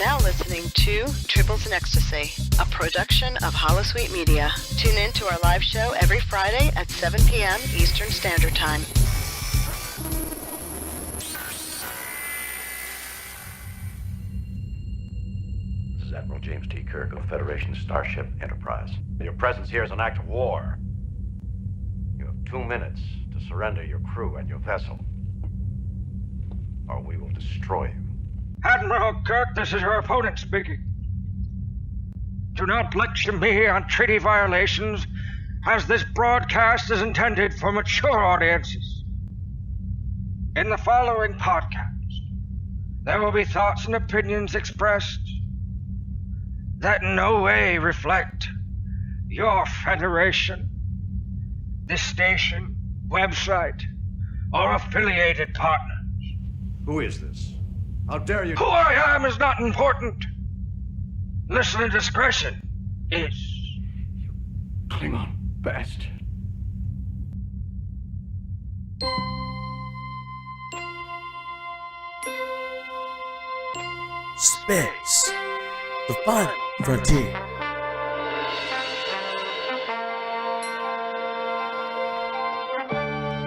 now listening to Tribbles and Ecstasy, a production of Holosuite Media. Tune in to our live show every Friday at 7 p.m. Eastern Standard Time. This is Admiral James T. Kirk of Federation Starship Enterprise. Your presence here is an act of war. You have 2 minutes to surrender your crew and your vessel, or we will destroy you. Admiral Kirk, this is your opponent speaking. Do not lecture me on treaty violations, as this broadcast is intended for mature audiences. In the following podcast, there will be thoughts and opinions expressed that in no way reflect your Federation, this station, website, or affiliated partners. Who is this? How dare you? Who I am is not important. Listener discretion is. You Klingon bastard. Space, the final frontier.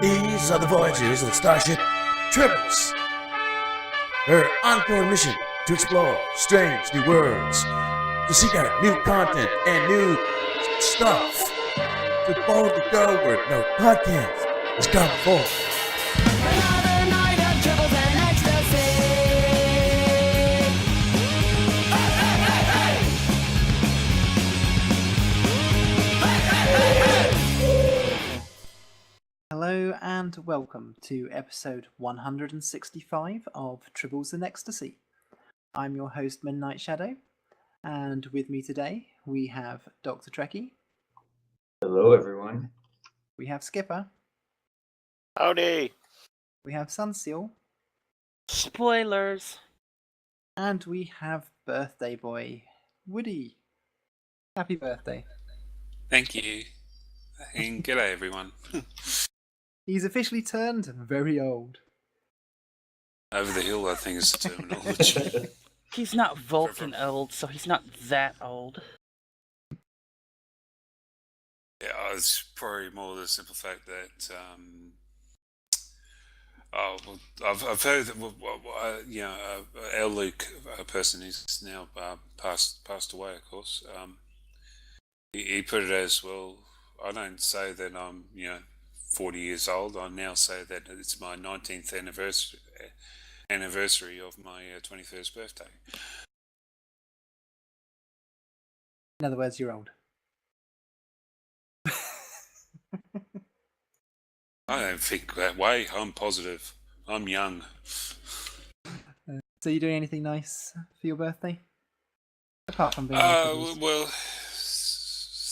These are the voyages of the starship Tribbles. Her encore mission to explore strange new worlds, to seek out new content and new stuff, to boldly go where no podcast has gone before. Another night of Tribbles and Ecstasy. Hey, hey, hey, hey! Hey, hey, hey, hey! Hello and welcome to episode 165 of Tribbles and Ecstasy. I'm your host Midnight Shadow, and with me today we have Dr. Trekkie. Hello, everyone. We have Skipper. Howdy! We have Sunseal. Spoilers! And we have Birthday Boy, Woody. Happy birthday. Thank you. And g'day, everyone. He's officially turned very old. Over the hill, I think, is the terminology. He's not Vulcan old, so he's not that old. Yeah, it's probably more the simple fact that, I've heard that, our Luke, a person who's now passed away, of course, he put it as, well, I don't say that I'm, 40 years old. I now say that it's my 19th anniversary of my 21st birthday. In other words, you're old. I don't think that way. I'm positive. I'm young. So you doing anything nice for your birthday? Apart from being well,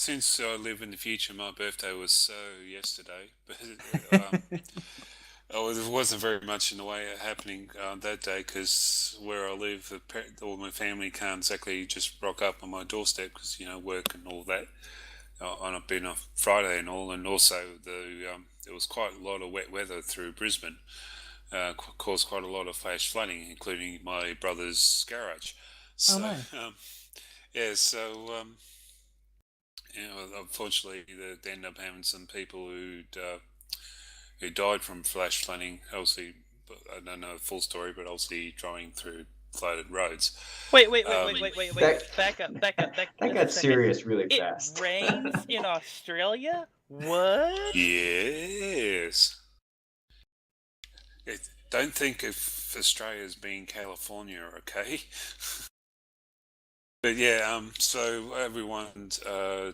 since I live in the future, my birthday was yesterday, but there wasn't very much in the way of happening that day, because where I live, all my family can't exactly just rock up on my doorstep because work and all that. On a Friday and all, and also there was quite a lot of wet weather through Brisbane, caused quite a lot of flash flooding, including my brother's garage. So, no. Unfortunately, they ended up having some people who died from flash flooding. Obviously, I don't know the full story, but obviously driving through flooded roads. Wait. Back up. That got serious really fast. It rains in Australia? What? Yes. Don't think of Australia as being California, okay? But yeah, so everyone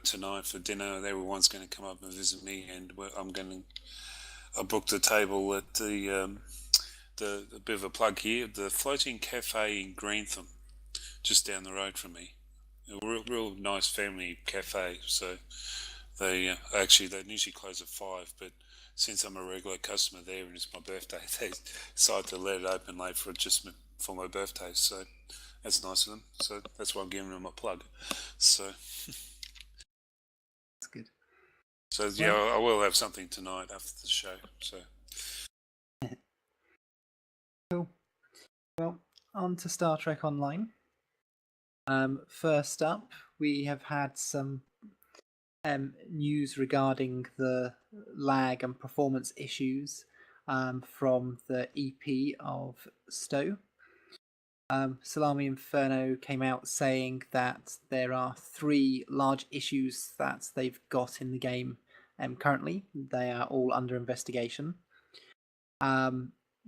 tonight for dinner, everyone's going to come up and visit me, and I booked a table at the bit of a plug here, the Floating Cafe in Grantham, just down the road from me. A real nice family cafe. So they usually close at 5, but since I'm a regular customer there and it's my birthday, they decided to let it open late for my birthday. So that's nice of them. So that's why I'm giving them a plug. So That's good. So yeah, I will have something tonight after the show. So Cool. Well, on to Star Trek Online. First up, we have had some news regarding the lag and performance issues from the EP of Stowe. Salami Inferno came out saying that there are 3 large issues that they've got in the game currently. They are all under investigation.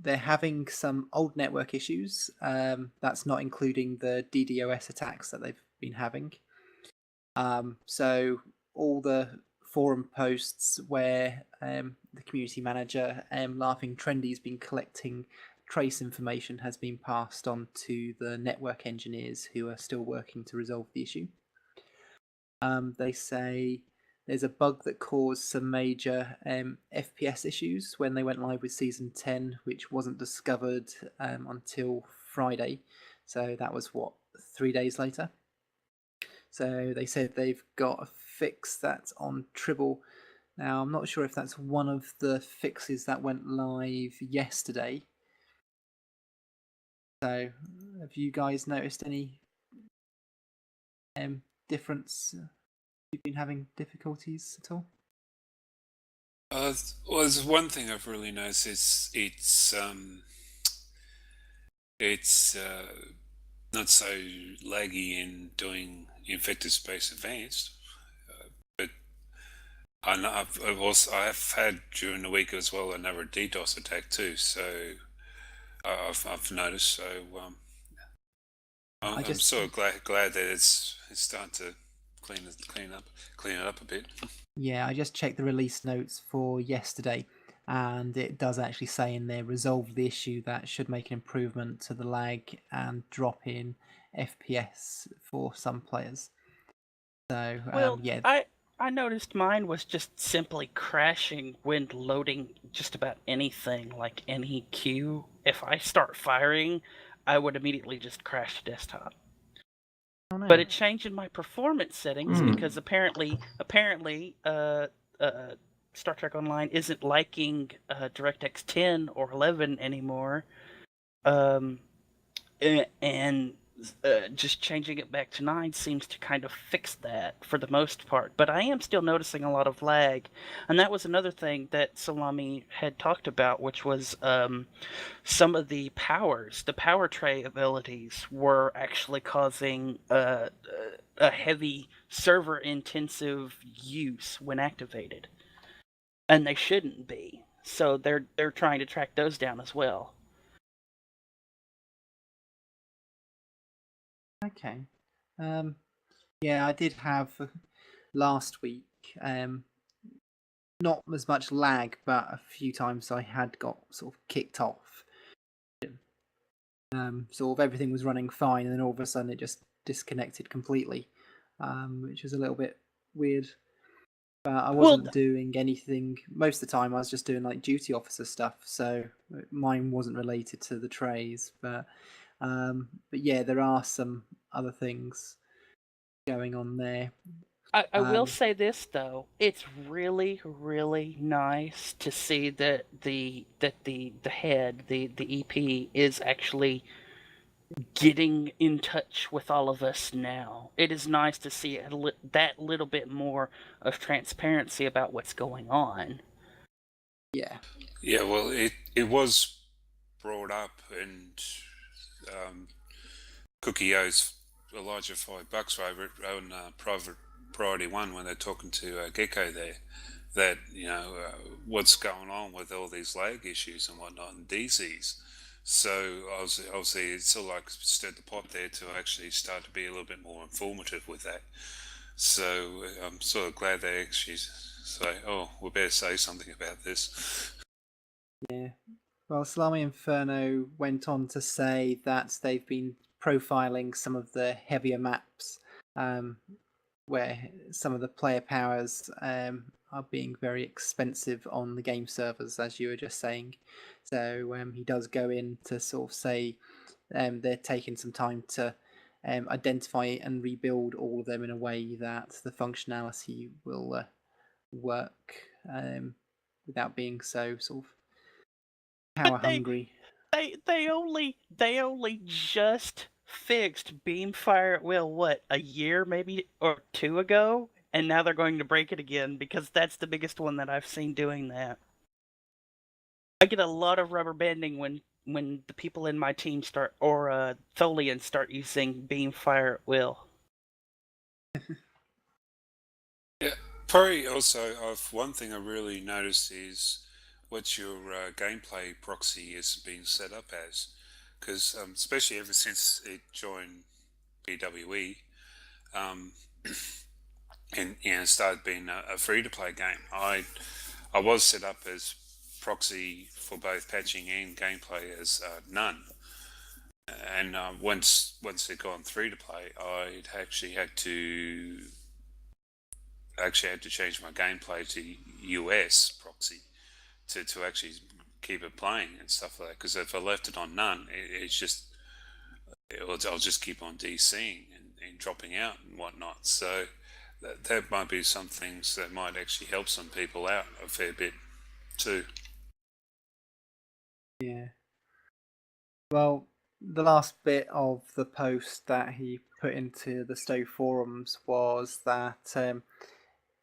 They're having some old network issues. That's not including the DDoS attacks that they've been having. So all the forum posts where the community manager, Laughing Trendy's been collecting trace information has been passed on to the network engineers who are still working to resolve the issue. They say there's a bug that caused some major FPS issues when they went live with Season 10, which wasn't discovered until Friday. So that was, 3 days later? So they said they've got a fix that's on Tribble. Now, I'm not sure if that's one of the fixes that went live yesterday. So, have you guys noticed any difference? You've been having difficulties at all? Well, there's one thing I've really noticed is it's not so laggy in doing Infected Space Advanced, but I have had during the week as well another DDoS attack too. So I've noticed. So I'm sort of glad that it's starting to clean it up a bit. Yeah, I just checked the release notes for yesterday, and it does actually say in there resolve the issue that should make an improvement to the lag and drop in FPS for some players. So yeah. I noticed mine was just simply crashing when loading just about anything, like any queue. If I start firing, I would immediately just crash the desktop. Oh, no. But it changed in my performance settings because apparently, Star Trek Online isn't liking DirectX 10 or 11 anymore, and just changing it back to 9 seems to kind of fix that for the most part. But I am still noticing a lot of lag, and that was another thing that Salami had talked about, which was some of the powers, the power tray abilities, were actually causing a heavy server-intensive use when activated, and they shouldn't be. So they're trying to track those down as well. Okay. Yeah, I did have last week. Not as much lag, but a few times I had got sort of kicked off. Sort of everything was running fine, and then all of a sudden it just disconnected completely, which was a little bit weird. But I wasn't doing anything. Most of the time I was just doing like duty officer stuff, so mine wasn't related to the trays. But yeah, there are some other things going on there. I will say this though, it's really, really nice to see that the head, the EP, is actually getting in touch with all of us now. It is nice to see that little bit more of transparency about what's going on. Yeah. Yeah, well, it was brought up, and Cookie owes Elijah $5 over it on Private Priority 1 when they're talking to Gecko there, that, what's going on with all these lag issues and whatnot and DCs. So obviously it's sort of like stirred the pot there to actually start to be a little bit more informative with that. So I'm sort of glad they actually say, oh, we better say something about this. Yeah. Well, Salami Inferno went on to say that they've been profiling some of the heavier maps where some of the player powers are being very expensive on the game servers, as you were just saying. So he does go in to sort of say they're taking some time to identify and rebuild all of them in a way that the functionality will work without being so sort of power hungry. They only just fixed Beamfire at Will, what, a year maybe or two ago? And now they're going to break it again because that's the biggest one that I've seen doing that. I get a lot of rubber banding when the people in my team start, or Tholians start using Beamfire at Will. Yeah, probably also, one thing I really noticed is what your gameplay proxy is being set up as. Because especially ever since it joined BWE, um, and started being a free-to-play game, I was set up as proxy for both patching and gameplay as none. And once it gone free-to-play, I actually had to change my gameplay to US proxy to actually keep it playing and stuff like that. Because if I left it on none, I'll just keep on DCing and dropping out and whatnot. So that might be some things that might actually help some people out a fair bit too. Yeah. Well, the last bit of the post that he put into the Stowe forums was that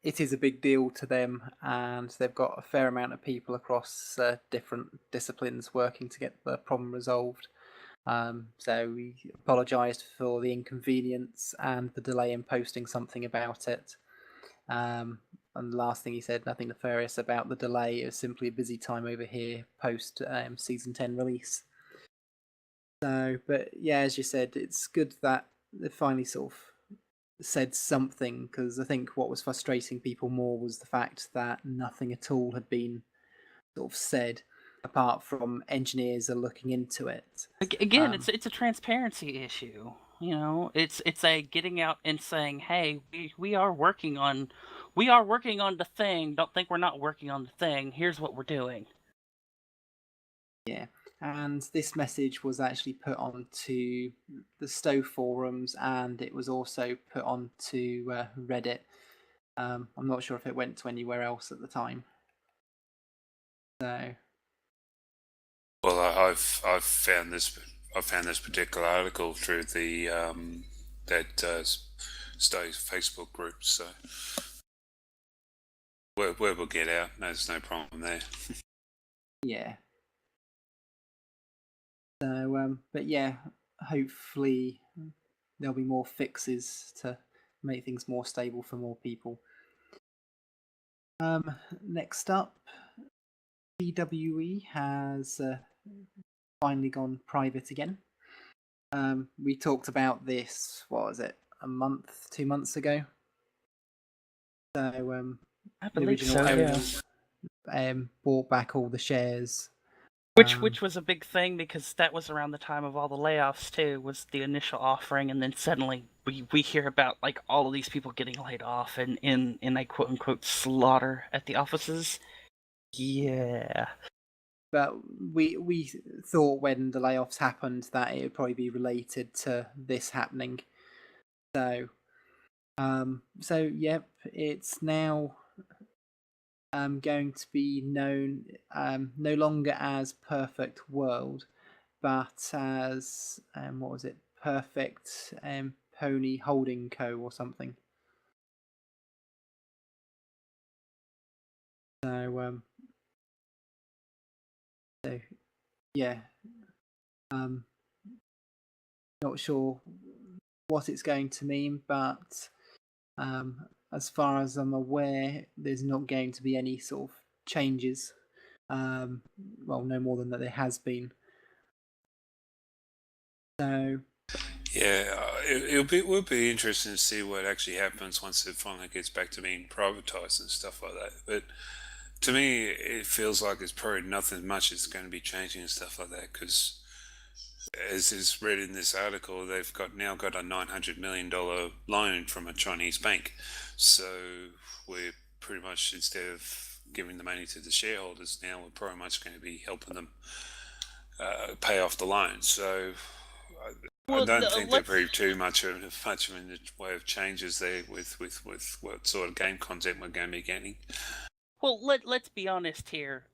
it is a big deal to them, and they've got a fair amount of people across different disciplines working to get the problem resolved. So he apologised for the inconvenience and the delay in posting something about it. And the last thing he said, nothing nefarious about the delay. It was simply a busy time over here post season 10 release. So, but yeah, as you said, it's good that they finally sort of said something, because I think what was frustrating people more was the fact that nothing at all had been sort of said, apart from engineers are looking into it. Again, it's a transparency issue. You know, it's a getting out and saying, hey, we are working on the thing. Don't think we're not working on the thing. Here's what we're doing. Yeah. And this message was actually put onto the Stowe forums, and it was also put onto Reddit. I'm not sure if it went to anywhere else at the time. So, well, I've found this particular article through the Stowe Facebook group. So word will get out. There's no problem there. yeah. So, but yeah, hopefully there'll be more fixes to make things more stable for more people. Next up, BWE has finally gone private again. We talked about this, what was it, 2 months ago? So, I the believe original so, owners bought back all the shares. Which was a big thing, because that was around the time of all the layoffs too, was the initial offering, and then suddenly we hear about like all of these people getting laid off and in a quote unquote slaughter at the offices. Yeah. But we thought when the layoffs happened that it would probably be related to this happening. So yep, it's now going to be known no longer as Perfect World, but as what was it, Perfect Pony Holding Co. or something. So yeah, not sure what it's going to mean, but as far as I'm aware, there's not going to be any sort of changes. Well, no more than that there has been. So Yeah, it will be interesting to see what actually happens once it finally gets back to being privatized and stuff like that. But to me, it feels like it's probably nothing much is going to be changing and stuff like that, because as is read in this article, they've now got a $900 million loan from a Chinese bank. So we're pretty much, instead of giving the money to the shareholders, now we're pretty much going to be helping them pay off the loan. So I don't think there'll be too much in the way of changes there with what sort of game content we're going to be getting. Well, let's be honest here.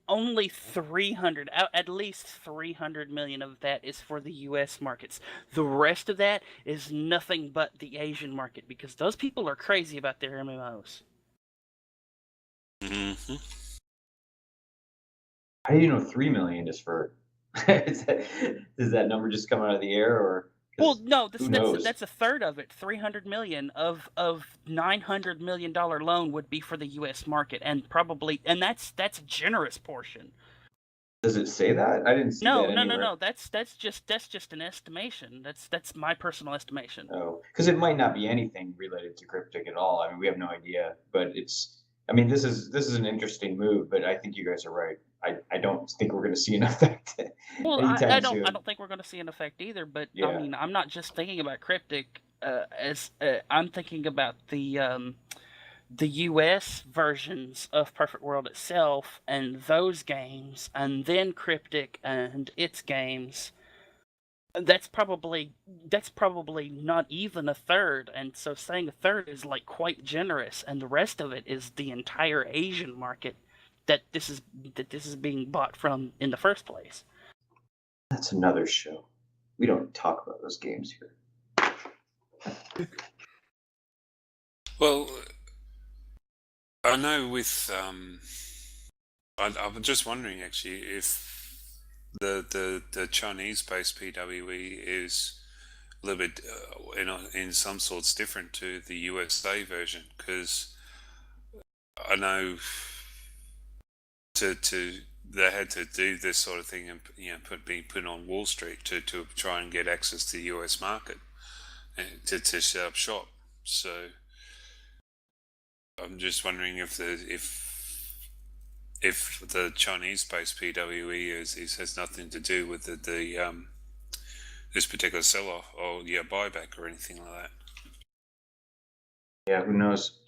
only 300, at least 300 million of that is for the U.S. markets. The rest of that is nothing but the Asian market, because those people are crazy about their MMOs. Mm-hmm. How do you know 3 million is for? Does that number just come out of the air, or? Well, no, who knows? that's a third of it. 300 million of $900 million loan would be for the U.S. market, and that's a generous portion. Does it say that? I didn't see that anywhere. No. That's just an estimation. That's my personal estimation. Oh, because it might not be anything related to Cryptic at all. I mean, we have no idea, but it's. I mean, this is an interesting move, but I think you guys are right. I don't think we're going to see an effect Well, anytime soon. I don't think we're going to see an effect either. But Yeah. I mean, I'm not just thinking about Cryptic. I'm thinking about the U.S. versions of Perfect World itself and those games, and then Cryptic and its games. That's probably not even a third, and so saying a third is like quite generous, and the rest of it is the entire Asian market that this is being bought from in the first place. That's another show. We don't talk about those games here. Well, I know with I'm just wondering actually if the Chinese-based PWE is a little bit in some sorts different to the USA version, because I know they had to do this sort of thing and be put on Wall Street to try and get access to the US market and to set up shop. So I'm just wondering if the Chinese-based PWE has nothing to do with the this particular sell-off or buyback or anything like that. Yeah, who knows?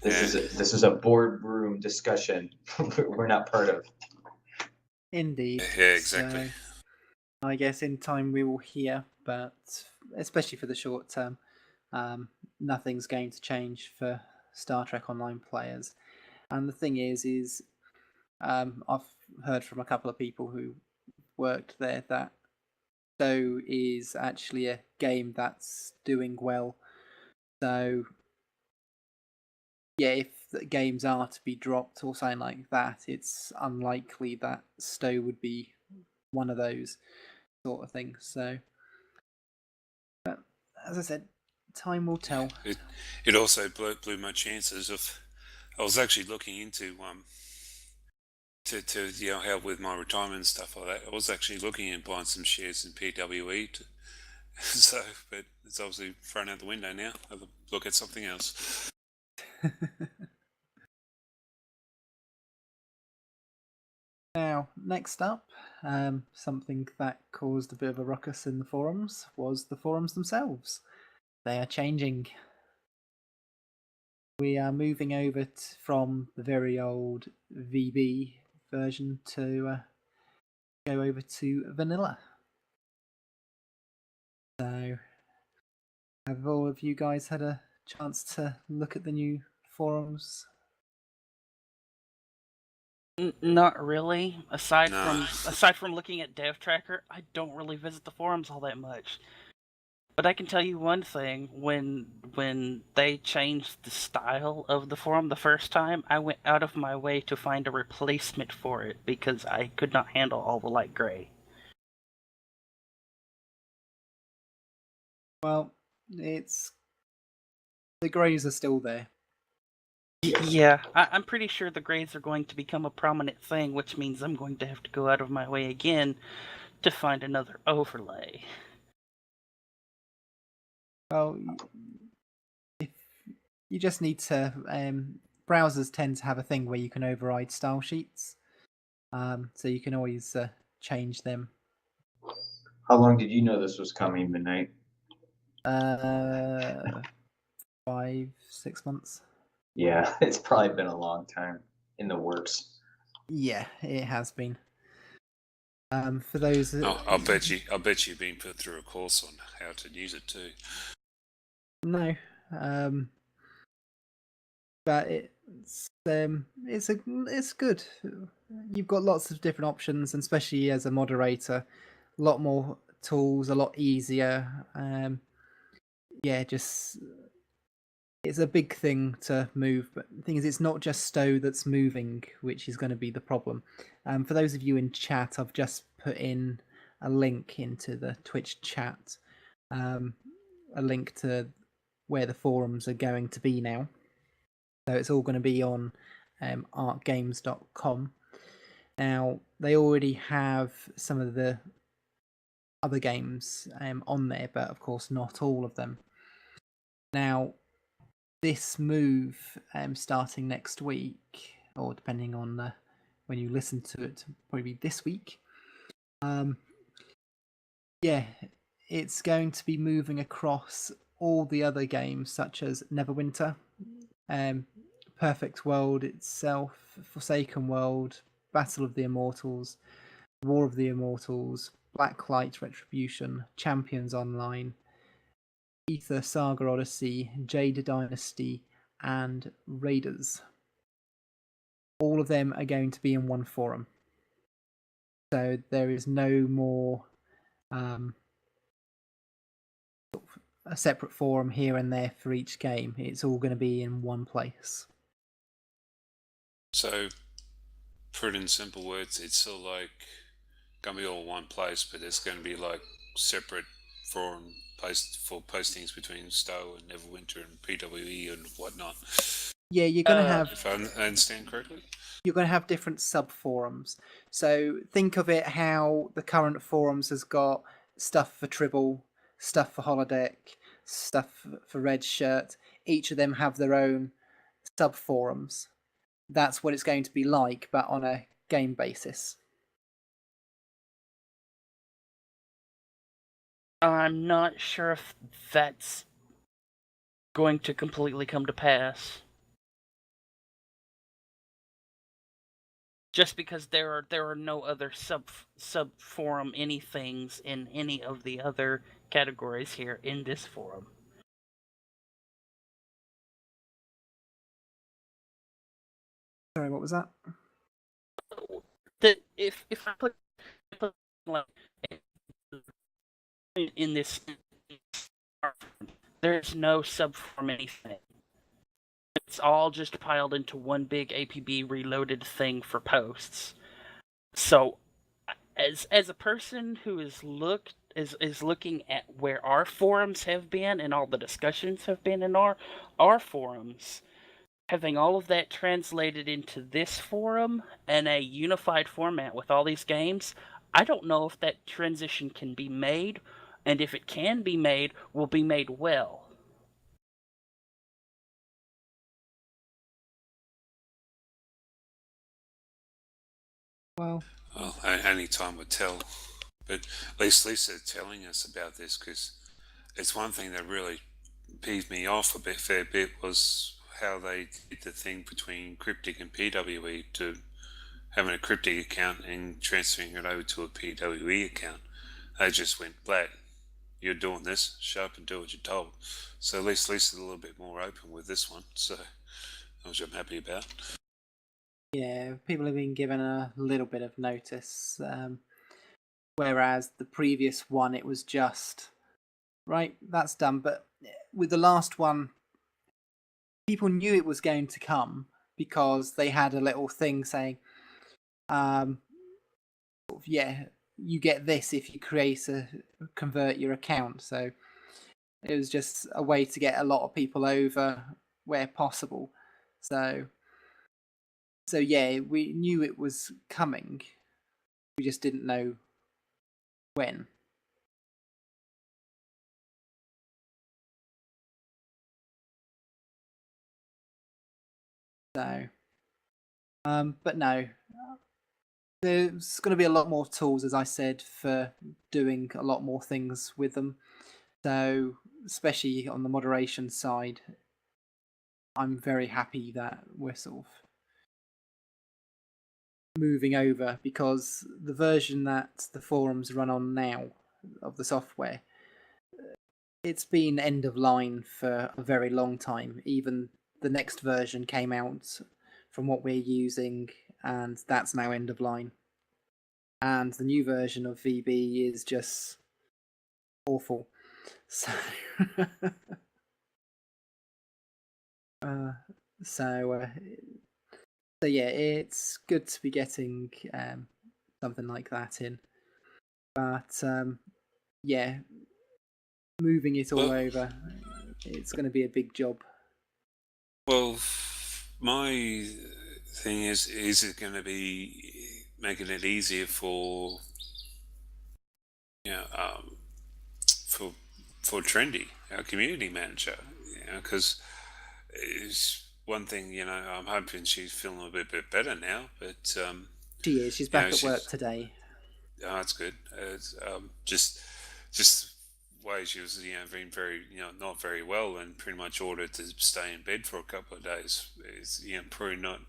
This is a boardroom discussion we're not part of. Indeed. Yeah, exactly. So, I guess in time we will hear, but especially for the short term, nothing's going to change for Star Trek Online players. And the thing is I've heard from a couple of people who worked there that show is actually a game that's doing well. So yeah, if the games are to be dropped or something like that, it's unlikely that Stowe would be one of those sort of things. So, but as I said, time will tell. It also blew my chances of. I was actually looking into to help with my retirement and stuff like that. I was actually looking at buying some shares in PWE. So, but it's obviously thrown out the window now. Have a look at something else. Now, next up, something that caused a bit of a ruckus in the forums was the forums themselves. They are changing. We are moving over from the very old VB version to go over to vanilla. So, have all of you guys had a chance to look at the new forums? Not really. Aside No. from looking at Dev Tracker, I don't really visit the forums all that much. But I can tell you one thing: when they changed the style of the forum the first time, I went out of my way to find a replacement for it because I could not handle all the light gray. Well, the greys are still there. Yeah, I'm pretty sure the grays are going to become a prominent thing, which means I'm going to have to go out of my way again to find another overlay. Well, if you just need to, browsers tend to have a thing where you can override style sheets, so you can always change them. How long did you know this was coming, Midnight? 5-6 months. Yeah, it's probably been a long time in the works. Yeah, it has been. For those, I'll bet you've been put through a course on how to use it too. No, but it's good. You've got lots of different options, and especially as a moderator, a lot more tools, a lot easier. Yeah, just it's a big thing to move. But the thing is, it's not just Stowe that's moving, which is going to be the problem. For those of you in chat, I've just put in a link into the Twitch chat, a link to where the forums are going to be now. So it's all going to be on artgames.com. Now, they already have some of the other games on there, but of course not all of them. Now, this move starting next week, or depending on when you listen to it, probably this week. Yeah, it's going to be moving across all the other games, such as Neverwinter, Perfect World itself, Forsaken World, Battle of the Immortals, War of the Immortals, Blacklight Retribution, Champions Online, Ether Saga Odyssey, Jade Dynasty, and Raiders. All of them are going to be in one forum. So there is no more a separate forum here and there for each game. It's all going to be in one place. So, put it in simple words, it's still like going to be all one place, but there's going to be like separate forum for postings between Stowe and Neverwinter and PWE and whatnot. Yeah, you're going to have... If I understand correctly? You're going to have different sub-forums. So think of it how the current forums has got stuff for Tribble, stuff for Holodeck, stuff for Red Shirt. Each of them have their own sub-forums. That's what it's going to be like, but on a game basis. I'm not sure if that's going to completely come to pass. Just because there are no other sub forum anythings in any of the other categories here in this forum. Sorry, what was that? That if I put like in this, there's no subform anything. It's all just piled into one big APB reloaded thing for posts. So, as a person who is looking at where our forums have been and all the discussions have been in our forums, having all of that translated into this forum and a unified format with all these games, I don't know if that transition can be made, and if it can be made, will be made well. Well, only time would tell. But at least Lisa telling us about this, because it's one thing that really peeved me off a fair bit was how they did the thing between Cryptic and PWE to having a Cryptic account and transferring it over to a PWE account. They just went, "Black, you're doing this, show up and do what you're told." So at least Lisa's a little bit more open with this one, so which I'm happy about. Yeah, people have been given a little bit of notice, whereas the previous one, it was just, right, that's done. But with the last one, people knew it was going to come because they had a little thing saying, yeah, you get this if you convert your account. So it was just a way to get a lot of people over where possible. So yeah, we knew it was coming. We just didn't know when. So, but no, there's going to be a lot more tools, as I said, for doing a lot more things with them. So, especially on the moderation side, I'm very happy that we're sort of moving over, because the version that the forums run on now of the software, it's been end of line for a very long time. Even the next version came out from what we're using, and that's now end of line. And the new version of VB is just awful. So, so yeah, it's good to be getting something like that in, but yeah, moving it all over, it's going to be a big job. Well, my thing is it going to be making it easier for for Trendy, our community manager, because it's one thing, I'm hoping she's feeling a bit better now, but she is. She's back at work today. Oh, that's good. It's, just way she was, being very, not very well, and pretty much ordered to stay in bed for a couple of days. Is probably not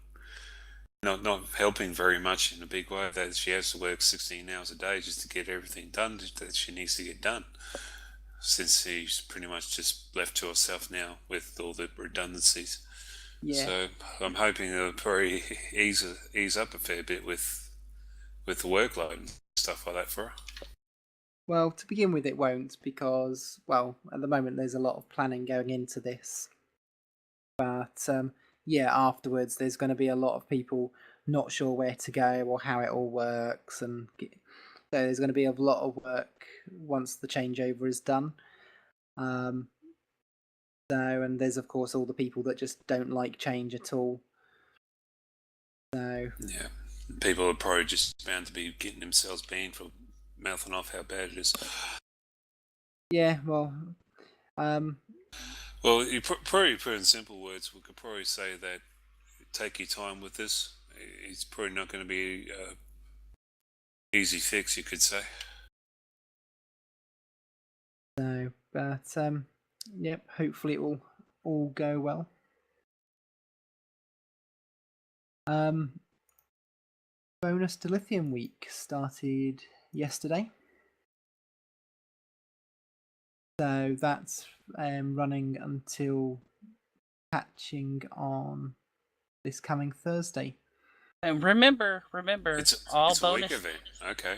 helping very much in a big way. That she has to work 16 hours a day just to get everything done that she needs to get done. Since she's pretty much just left to herself now with all the redundancies. Yeah. So I'm hoping it'll probably ease up a fair bit with the workload and stuff like that for her. Well, to begin with, it won't, because, well, at the moment there's a lot of planning going into this. But yeah, afterwards there's going to be a lot of people not sure where to go or how it all works, and so there's going to be a lot of work once the changeover is done. And there's of course all the people that just don't like change at all. So yeah, people are probably just bound to be getting themselves banned for mouthing off how bad it is. Yeah, well, well, you probably put in simple words, we could probably say that take your time with this. It's probably not going to be easy fix, you could say. So, but yep, hopefully it will all go well. Bonus to Lithium Week started yesterday. So that's running until patching on this coming Thursday. And remember, it's bonus. A week event. Okay.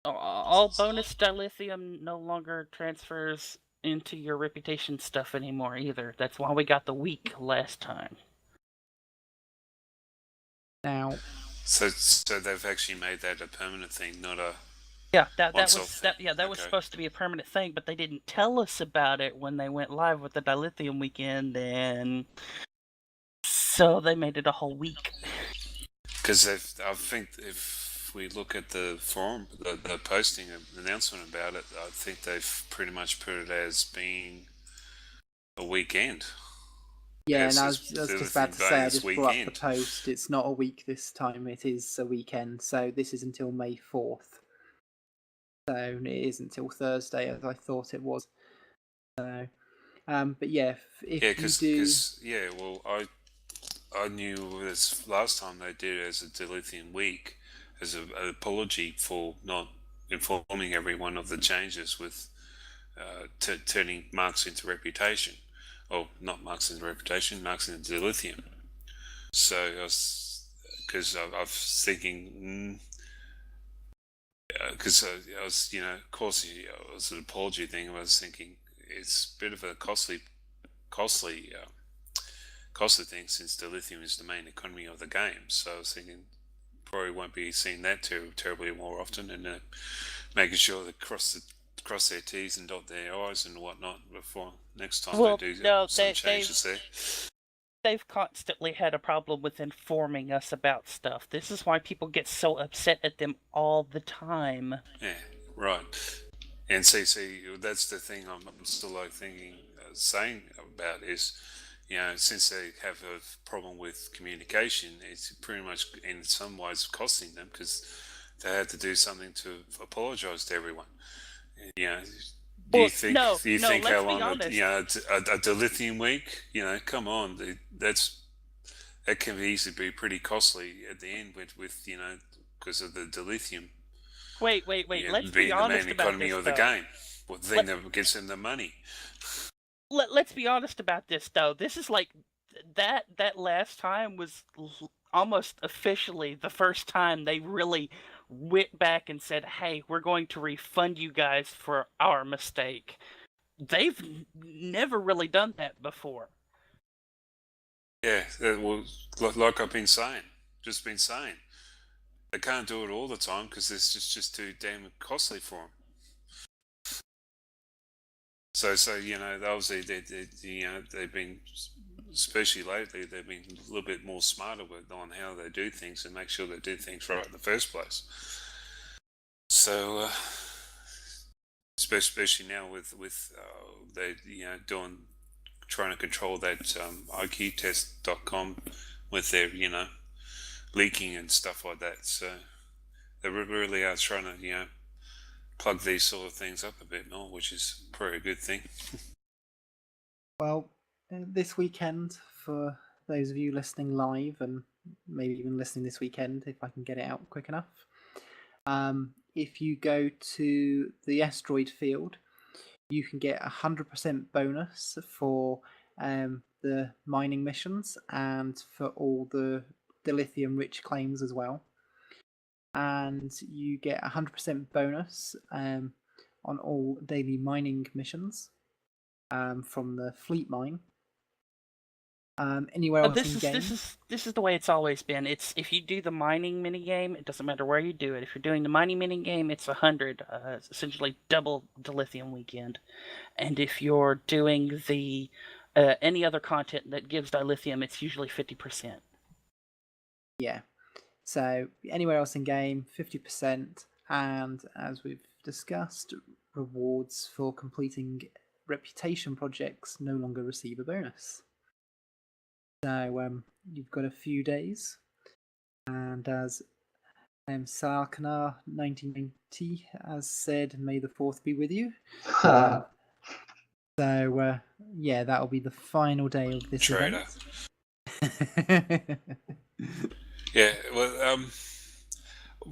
All bonus dilithium no longer transfers into your reputation stuff anymore either. That's why we got the week last time. Now, so they've actually made that a permanent thing, not a that was supposed to be a permanent thing, but they didn't tell us about it when they went live with the dilithium weekend, and so they made it a whole week. Because I think if we look at the forum, the posting, announcement about it, I think they've pretty much put it as being a weekend. Yeah, and I was just about to say, I just brought up the post. It's not a week this time, it is a weekend. So this is until May 4th. So it isn't until Thursday, as I thought it was. So, but yeah, if you do... well, I knew this last time they did it as a dilithium week, as an apology for not informing everyone of the changes with turning marks into reputation. Or not marks into reputation, marks into dilithium. So I was thinking, because I was, of course, it was an apology thing. I was thinking it's a bit of a costly thing, since dilithium is the main economy of the game. So I was thinking probably won't be seeing that terribly more often, and making sure that cross their T's and dot their I's and whatnot before next time they do some changes there. They've constantly had a problem with informing us about stuff. This is why people get so upset at them all the time. Yeah, right. And see, that's the thing I'm still saying about is, since they have a problem with communication, it's pretty much in some ways costing them, because they had to do something to apologise to everyone. Do you think how long a dilithium week? Come on, that can easily be pretty costly at the end with because of the dilithium. Wait. Let's be honest the main economy about this, of the game. Well, the thing that gives them the money. let's be honest about this, though. This is like that last time was almost officially the first time they really went back and said, "Hey, we're going to refund you guys for our mistake." They've never really done that before. Yeah, well, like I've been saying, they can't do it all the time because it's just too damn costly for them. So obviously they've been, especially lately, they've been a little bit more smarter on how they do things and make sure they do things right in the first place. So, especially now with they trying to control that IQtest.com with their leaking and stuff like that. So they really are trying to plug these sort of things up a bit more, which is probably a good thing. Well, this weekend, for those of you listening live and maybe even listening this weekend, if I can get it out quick enough, if you go to the asteroid field, you can get 100% bonus for the mining missions and for all the dilithium rich claims as well. And you get 100% bonus on all daily mining missions from the fleet mine. Anywhere else in game? This is the way it's always been. It's if you do the mining minigame, it doesn't matter where you do it. If you're doing the mining minigame, it's 100, essentially double dilithium weekend. And if you're doing the any other content that gives dilithium, it's usually 50%. Yeah. So anywhere else in game, 50%, and as we've discussed, rewards for completing reputation projects no longer receive a bonus. So you've got a few days, and as Salakana 1990 has said, "May the fourth be with you." So yeah, that'll be the final day of this Traitor. event. Yeah, well,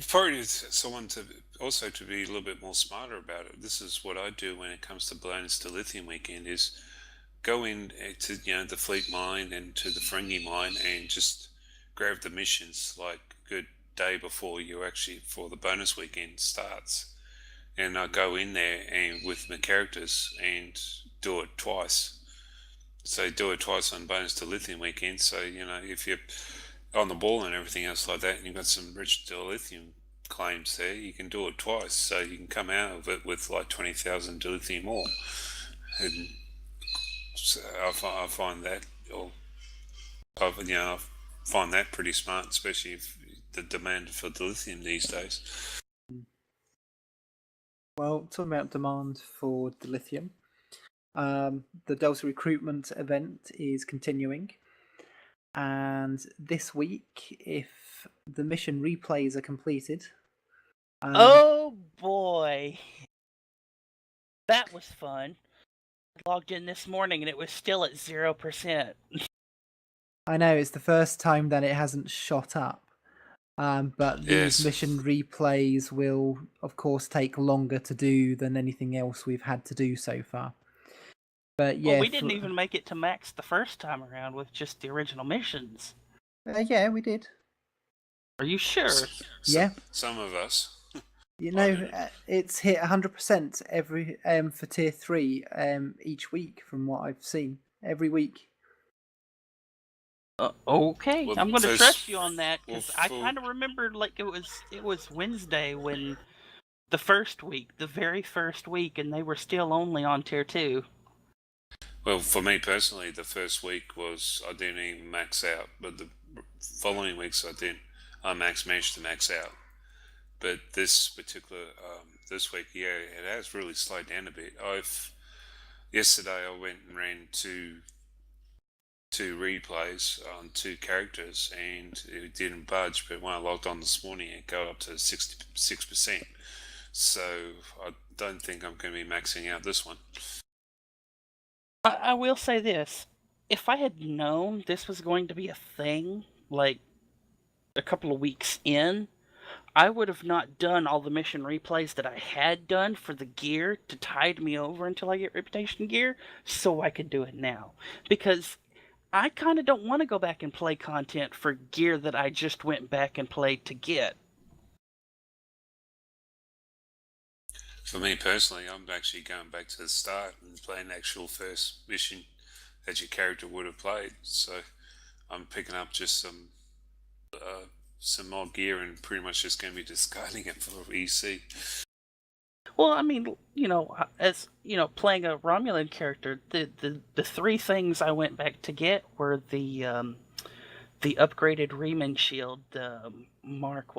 probably someone to be a little bit more smarter about it. This is what I do when it comes to bonus to lithium weekend: is go in to the fleet mine and to the Ferengi mine and just grab the missions like a good day before the bonus weekend starts, and I go in there and with my characters and do it twice. So do it twice on bonus to lithium weekend. So if you're on the ball and everything else like that, and you've got some rich dilithium claims there, you can do it twice, so you can come out of it with like 20,000 dilithium ore. And so I find that, I find that pretty smart, especially if the demand for dilithium these days. Well, talking about demand for dilithium, the Delta recruitment event is continuing. And this week, if the mission replays are completed... oh boy! That was fun. I logged in this morning and it was still at 0%. I know, it's the first time that it hasn't shot up. But these mission replays will, of course, take longer to do than anything else we've had to do so far. But yeah, well, we didn't even make it to max the first time around with just the original missions. Yeah, we did. Are you sure? Yeah. Some of us. It's hit 100% every for tier 3 each week from what I've seen. Every week. Okay, well, I'm going to trust you on that because I kind of remember like it was Wednesday when the very first week, and they were still only on tier 2. Well, for me personally, the first week I didn't even max out, but the following weeks I did. I managed to max out. But this particular this week, yeah, it has really slowed down a bit. Yesterday I went and ran two replays on 2 characters, and it didn't budge. But when I logged on this morning, it got up to 66%. So I don't think I'm going to be maxing out this one. I will say this: if I had known this was going to be a thing, like a couple of weeks in, I would have not done all the mission replays that I had done for the gear to tide me over until I get reputation gear, so I could do it now. Because I kind of don't want to go back and play content for gear that I just went back and played to get. For me personally, I'm actually going back to the start and playing the actual first mission that your character would have played. So I'm picking up just some more gear and pretty much just going to be discarding it for EC. Well, I mean, as playing a Romulan character, the three things I went back to get were the upgraded Riemann shield, Mark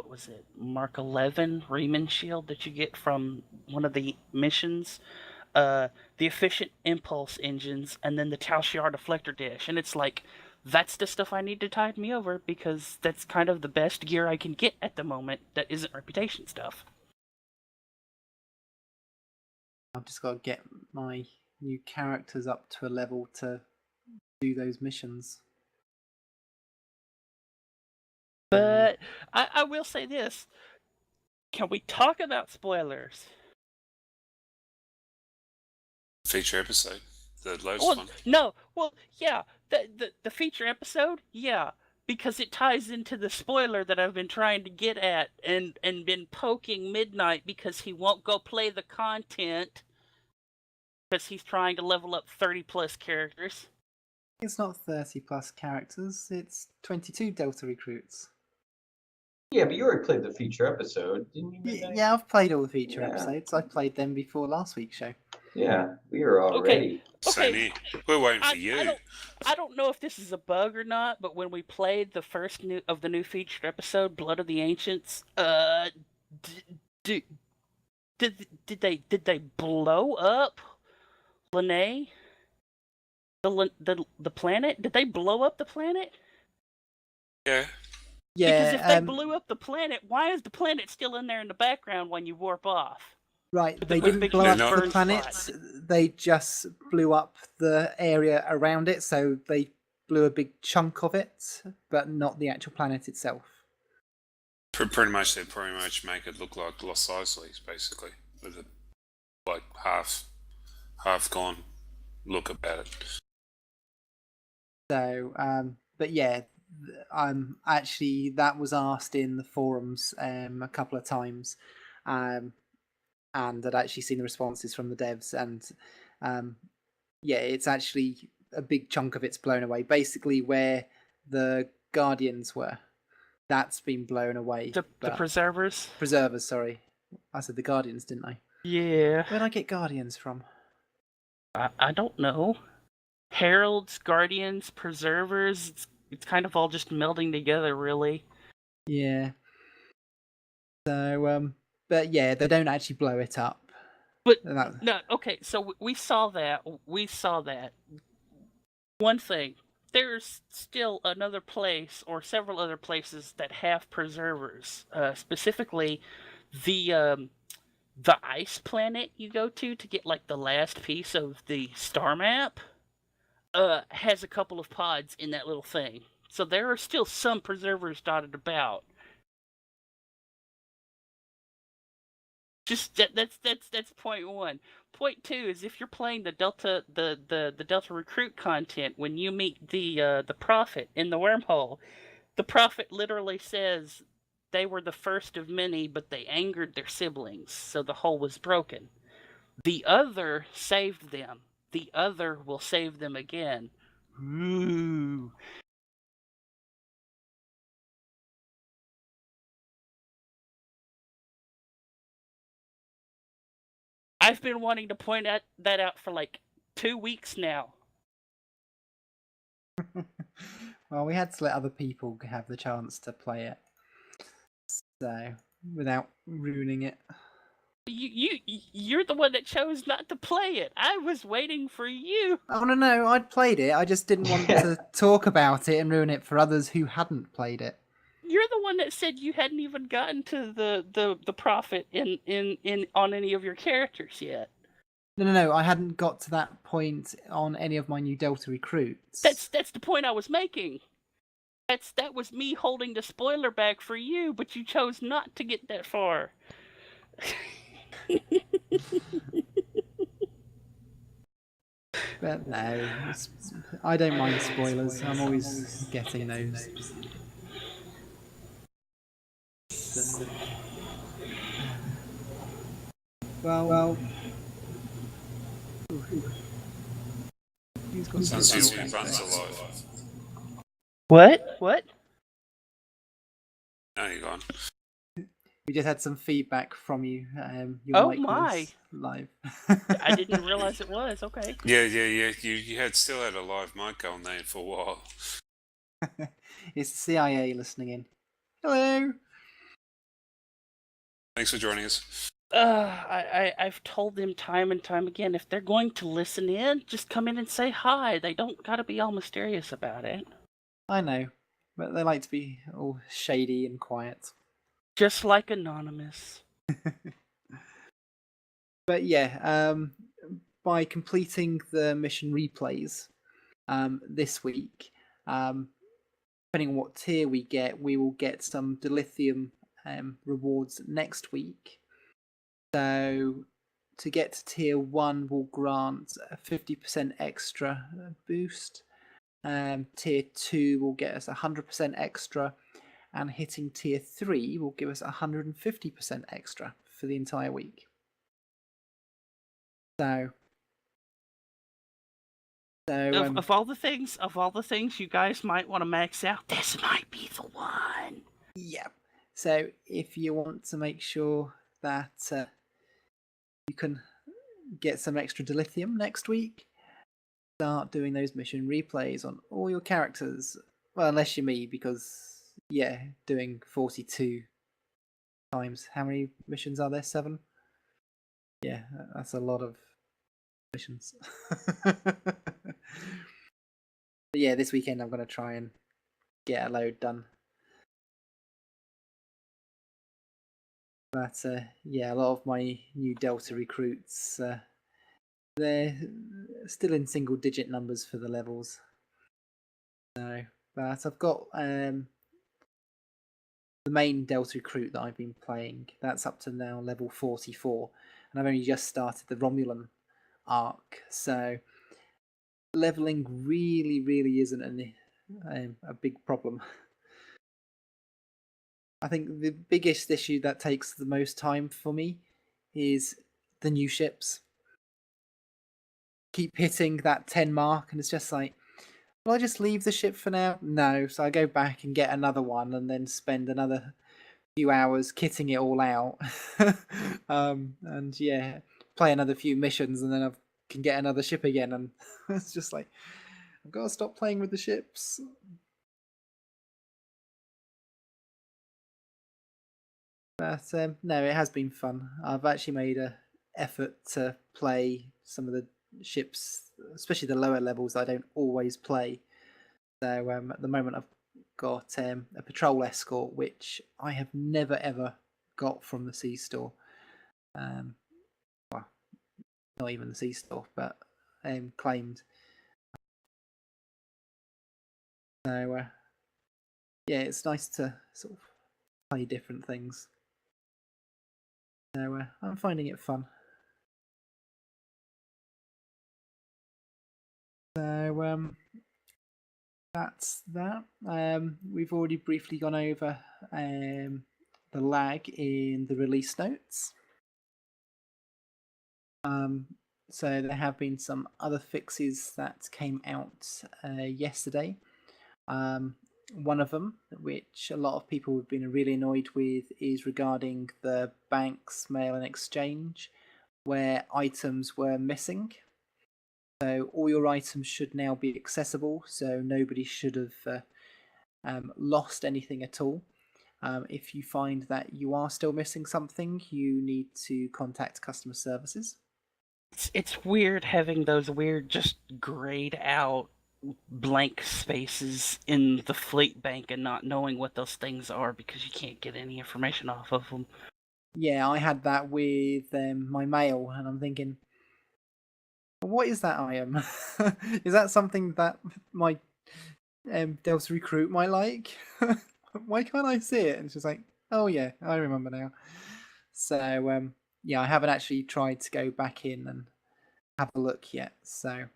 11 Riemann shield that you get from one of the missions, the efficient impulse engines, and then the Tal Shiar deflector dish. And it's like, that's the stuff I need to tide me over, because that's kind of the best gear I can get at the moment that isn't reputation stuff. I've just got to get my new characters up to a level to do those missions. But I will say this. Can we talk about spoilers? Feature episode, the last one. No, well, yeah, the feature episode, yeah, because it ties into the spoiler that I've been trying to get at and been poking Midnight because he won't go play the content because he's trying to level up 30 plus characters. It's not 30 plus characters, it's 22 Delta recruits. Yeah, but you already played the feature episode, didn't you? Yeah, I've played all the feature episodes. I played them before last week's show. Yeah, we were all ready. Okay. We're waiting for you. I don't know if this is a bug or not, but when we played the first new featured episode, Blood of the Ancients, did they blow up Lene? The planet? Did they blow up the planet? Yeah. Because if they blew up the planet, why is the planet still in there in the background when you warp off? Right, they didn't blow up the planet, they just blew up the area around it, so they blew a big chunk of it, but not the actual planet itself. Pretty much, they make it look like Los Angeles, basically, with a half gone look about it. So, but yeah, actually that was asked in the forums a couple of times, and I'd actually seen the responses from the devs, and yeah, it's actually a big chunk of it's blown away. Basically, where the Guardians were, that's been blown away. The Preservers? Preservers, sorry. I said the Guardians, didn't I? Yeah. Where'd I get Guardians from? I don't know. Heralds, Guardians, Preservers, it's kind of all just melding together, really. Yeah. So, but yeah, they don't actually blow it up. But, no, okay, so we saw that. One thing, there's still another place, or several other places, that have Preservers. Specifically, the ice planet you go to get, like, the last piece of the star map, has a couple of pods in that little thing. So there are still some Preservers dotted about. Just that's point one. Point two is if you're playing the Delta the Delta recruit content, when you meet the Prophet in the wormhole, the Prophet literally says they were the first of many, but they angered their siblings, so the hole was broken. The other saved them. The other will save them again. Ooh. I've been wanting to point that out for like 2 weeks now. Well, we had to let other people have the chance to play it, so without ruining it. You're the one that chose not to play it. I was waiting for you. Oh no, I'd played it. I just didn't want to talk about it and ruin it for others who hadn't played it. You're the one that said you hadn't even gotten to the Prophet in on any of your characters yet. No, I hadn't got to that point on any of my new Delta recruits. That's the point I was making. That was me holding the spoiler bag for you, but you chose not to get that far. But no, I don't mind spoilers. I'm always getting those. So, well, who's got Sounds some like your feedback butt's there? alive. What? Now you're gone. We just had some feedback from you. Your Oh mic my. was live. I didn't realize it was. Okay. Yeah. You still had a live mic on there for a while. It's the CIA listening in. Hello. Thanks for joining us. I've told them time and time again, if they're going to listen in, just come in and say hi. They don't gotta be all mysterious about it. I know, but they like to be all shady and quiet. Just like Anonymous. But yeah, by completing the mission replays this week, depending on what tier we get, we will get some dilithium rewards next week. So to get to tier 1 will grant a 50% extra boost. Tier 2 will get us 100% extra, and hitting tier 3 will give us 150% extra for the entire week. So of all the things you guys might want to max out, this might be the one. Yeah. So if you want to make sure that you can get some extra dilithium next week, start doing those mission replays on all your characters. Well, unless you're me, because yeah, doing 42 times. How many missions are there? 7? Yeah, that's a lot of missions. But yeah, this weekend I'm going to try and get a load done. But yeah, a lot of my new Delta recruits, they're still in single digit numbers for the levels. So, but I've got the main Delta recruit that I've been playing. That's up to now level 44, and I've only just started the Romulan arc. So leveling really isn't a big problem. I think the biggest issue that takes the most time for me is the new ships. Keep hitting that 10 mark, and it's just like, will I just leave the ship for now? No, so I go back and get another one, and then spend another few hours kitting it all out. And yeah, play another few missions, and then I can get another ship again, and it's just like, I've got to stop playing with the ships. But no, it has been fun. I've actually made an effort to play some of the ships, especially the lower levels I don't always play. So at the moment I've got a patrol escort, which I have never ever got from the C store. Well, not even the C store, but claimed. So yeah, it's nice to sort of play different things. So I'm finding it fun. So that's that. We've already briefly gone over the lag in the release notes. So there have been some other fixes that came out yesterday. One of them, which a lot of people have been really annoyed with, is regarding the bank's mail and exchange, where items were missing. So all your items should now be accessible, so nobody should have lost anything at all. If you find that you are still missing something, you need to contact customer services. It's weird having those weird, just grayed out blank spaces in the fleet bank and not knowing what those things are because you can't get any information off of them. Yeah, I had that with my mail, and I'm thinking, what is that item? Is that something that my Delta Recruit might like. Why can't I see it? And she's like, oh yeah, I remember now. So yeah, I haven't actually tried to go back in and have a look yet. So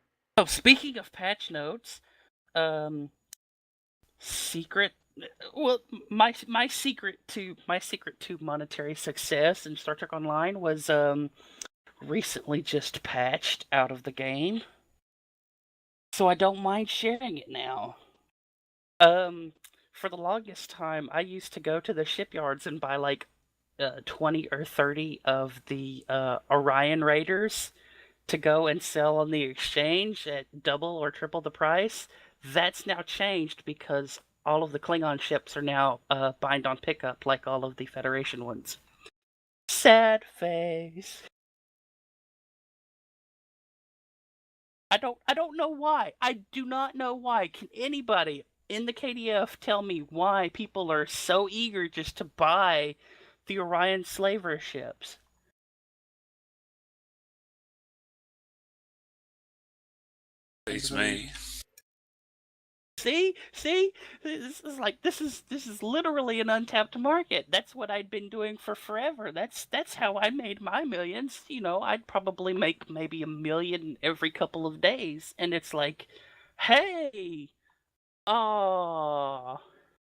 Oh, speaking of patch notes, secret. Well, my secret to monetary success in Star Trek Online was recently just patched out of the game, so I don't mind sharing it now. For the longest time, I used to go to the shipyards and buy like 20 or 30 of the Orion Raiders to go and sell on the exchange at double or triple the price. That's now changed because all of the Klingon ships are now bind on pickup like all of the Federation ones. Sad face. I don't know why. I do not know why. Can anybody in the KDF tell me why people are so eager just to buy the Orion slaver ships? Beats me. See, this is literally an untapped market. That's what I'd been doing for forever. That's how I made my millions. You know, I'd probably make maybe $1 million every couple of days, and it's like, hey, oh,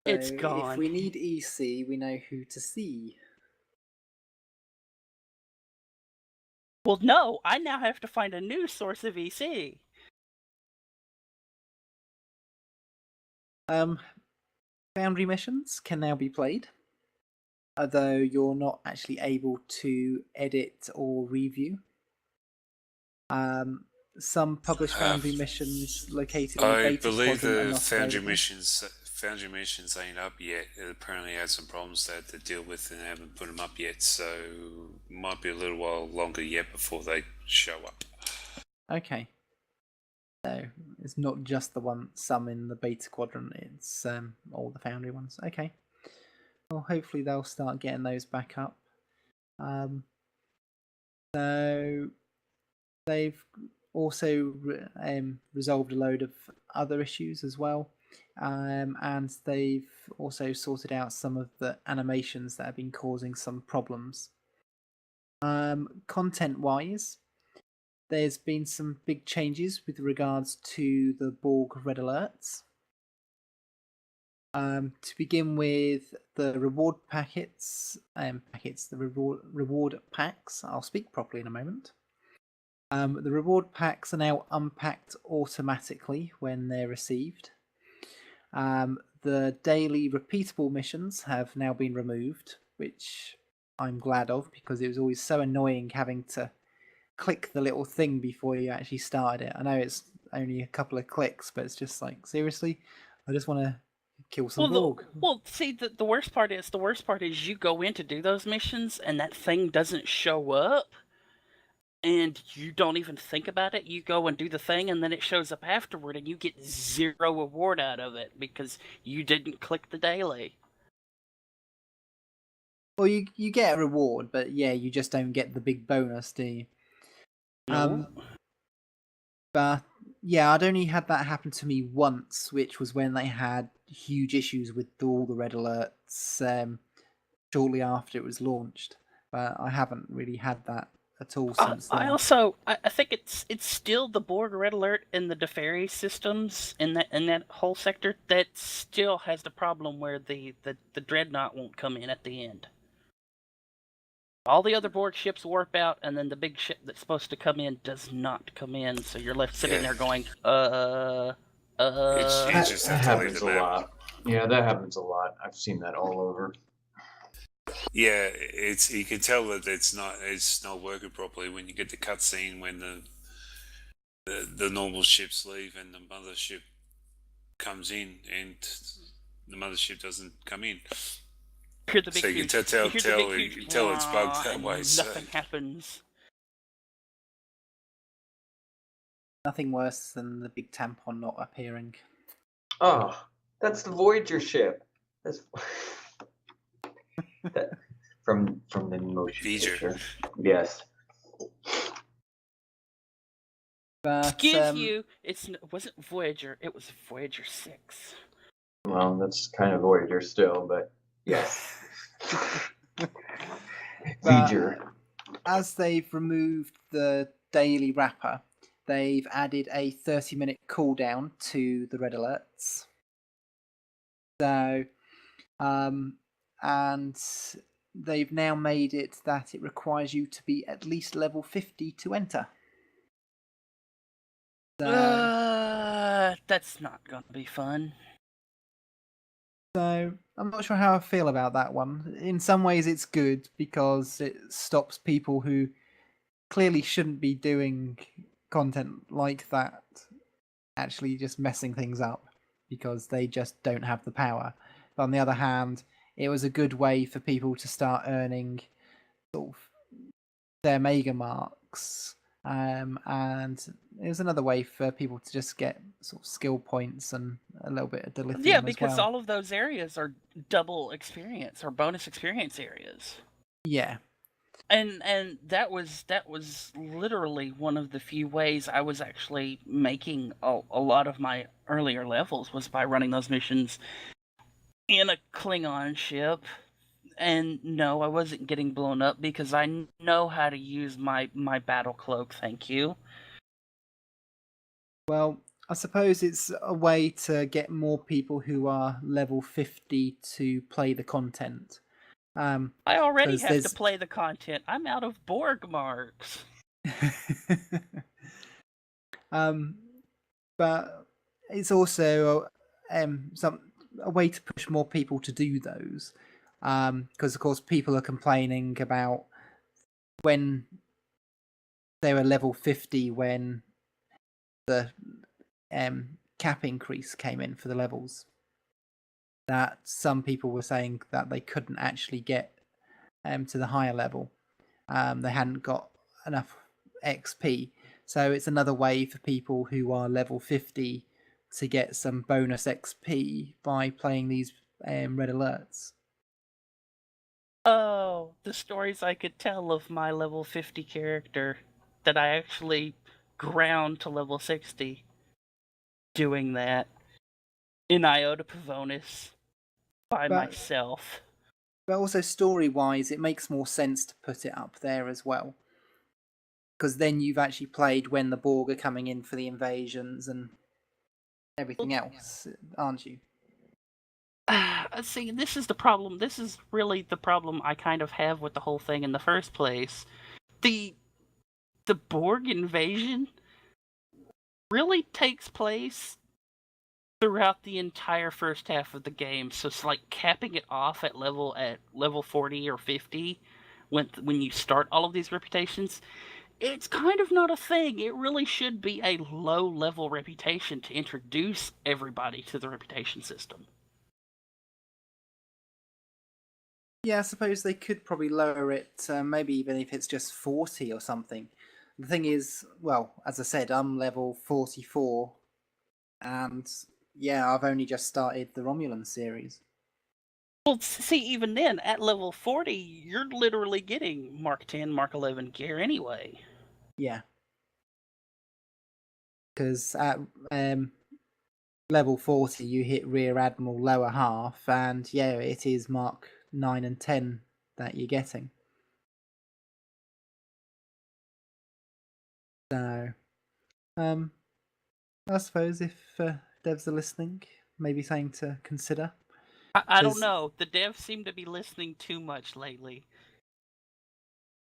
it's if gone. we need EC, we know who to see. Well, no, I now have to find a new source of EC. Foundry missions can now be played, although you're not actually able to edit or review. Some published Foundry missions located in the I beta believe squadron are the not Foundry available. missions ain't up yet. It apparently had some problems they had to deal with and haven't put them up yet, so might be a little while longer yet before they show up. Okay. So it's not just some in the beta quadrant, it's all the Foundry ones. Okay. Well, hopefully they'll start getting those back up. So they've also resolved a load of other issues as well. And they've also sorted out some of the animations that have been causing some problems. Content-wise, there's been some big changes with regards to the Borg red alerts. To begin with, the reward the reward packs. I'll speak properly in a moment. The reward packs are now unpacked automatically when they're received. The daily repeatable missions have now been removed, which I'm glad of because it was always so annoying having to click the little thing before you actually started it. I know it's only a couple of clicks, but it's just like, seriously, I just want to kill some Borg. See, the worst part is you go in to do those missions and that thing doesn't show up. And you don't even think about it. You go and do the thing, and then it shows up afterward, and you get 0 reward out of it because you didn't click the daily. Well, you get a reward, but yeah, you just don't get the big bonus, do you? No. But yeah, I'd only had that happen to me once, which was when they had huge issues with all the red alerts shortly after it was launched. But I haven't really had that at all since then. I think it's still the Borg red alert in the Deferi systems in that whole sector that still has the problem where the dreadnought won't come in at the end. All the other Borg ships warp out, and then the big ship that's supposed to come in does not come in, so you're left sitting there going, You just That have to leave happens the a map. lot. Yeah, that happens a lot. I've seen that all over. Yeah, you can tell that it's not working properly when you get the cutscene when the normal ships leave and the mothership comes in and the mothership doesn't come in. hear the big So you can tell it's bugged that way. Nothing happens. Nothing worse than the big tampon not appearing. Oh, that's the Voyager ship. That's from the motion Voyager. picture. Yes. But Excuse you, it wasn't Voyager, it was Voyager 6. Well, that's kind of Voyager still, but yes. Voyager. As they've removed the daily wrapper, they've added a 30-minute cooldown to the red alerts. So, and they've now made it that it requires you to be at least level 50 to enter. So, That's not gonna be fun. So I'm not sure how I feel about that one. In some ways, it's good because it stops people who clearly shouldn't be doing content like that actually just messing things up because they just don't have the power. But on the other hand, it was a good way for people to start earning sort of their mega marks. And it was another way for people to just get sort of skill points and a little bit of dilithium Yeah, as because well. all of those areas are double experience or bonus experience areas. Yeah. And that was literally one of the few ways I was actually making a lot of my earlier levels was by running those missions in a Klingon ship. And no, I wasn't getting blown up because I know how to use my battle cloak, thank you. Well, I suppose it's a way to get more people who are level 50 to play the content. I already 'cause have to there's- play the content. I'm out of Borg marks. But it's also a way to push more people to do those. Because of course people are complaining about when they were level 50 when the cap increase came in for the levels, that some people were saying that they couldn't actually get to the higher level. They hadn't got enough XP. So it's another way for people who are level 50 to get some bonus XP by playing these red alerts. Oh, the stories I could tell of my level 50 character that I actually ground to level 60 doing that in Iota Pavonis by myself. But also story-wise, it makes more sense to put it up there as well. Because then you've actually played when the Borg are coming in for the invasions and everything else, aren't you? See, this is the problem. This is really the problem I kind of have with the whole thing in the first place. The Borg invasion really takes place throughout the entire first half of the game. So it's like capping it off at level 40 or 50 when you start all of these reputations. It's kind of not a thing. It really should be a low level reputation to introduce everybody to the reputation system. Yeah, I suppose they could probably lower it, maybe even if it's just 40 or something. The thing is, well, as I said, I'm level 44, and yeah, I've only just started the Romulan series. Well, see, even then, at level 40, you're literally getting Mark 10, Mark 11 gear anyway. Yeah. Because at level 40, you hit Rear Admiral lower half, and yeah, it is Mark 9 and 10 that you're getting. So, I suppose if devs are listening, maybe something to consider. I don't know. The devs seem to be listening too much lately.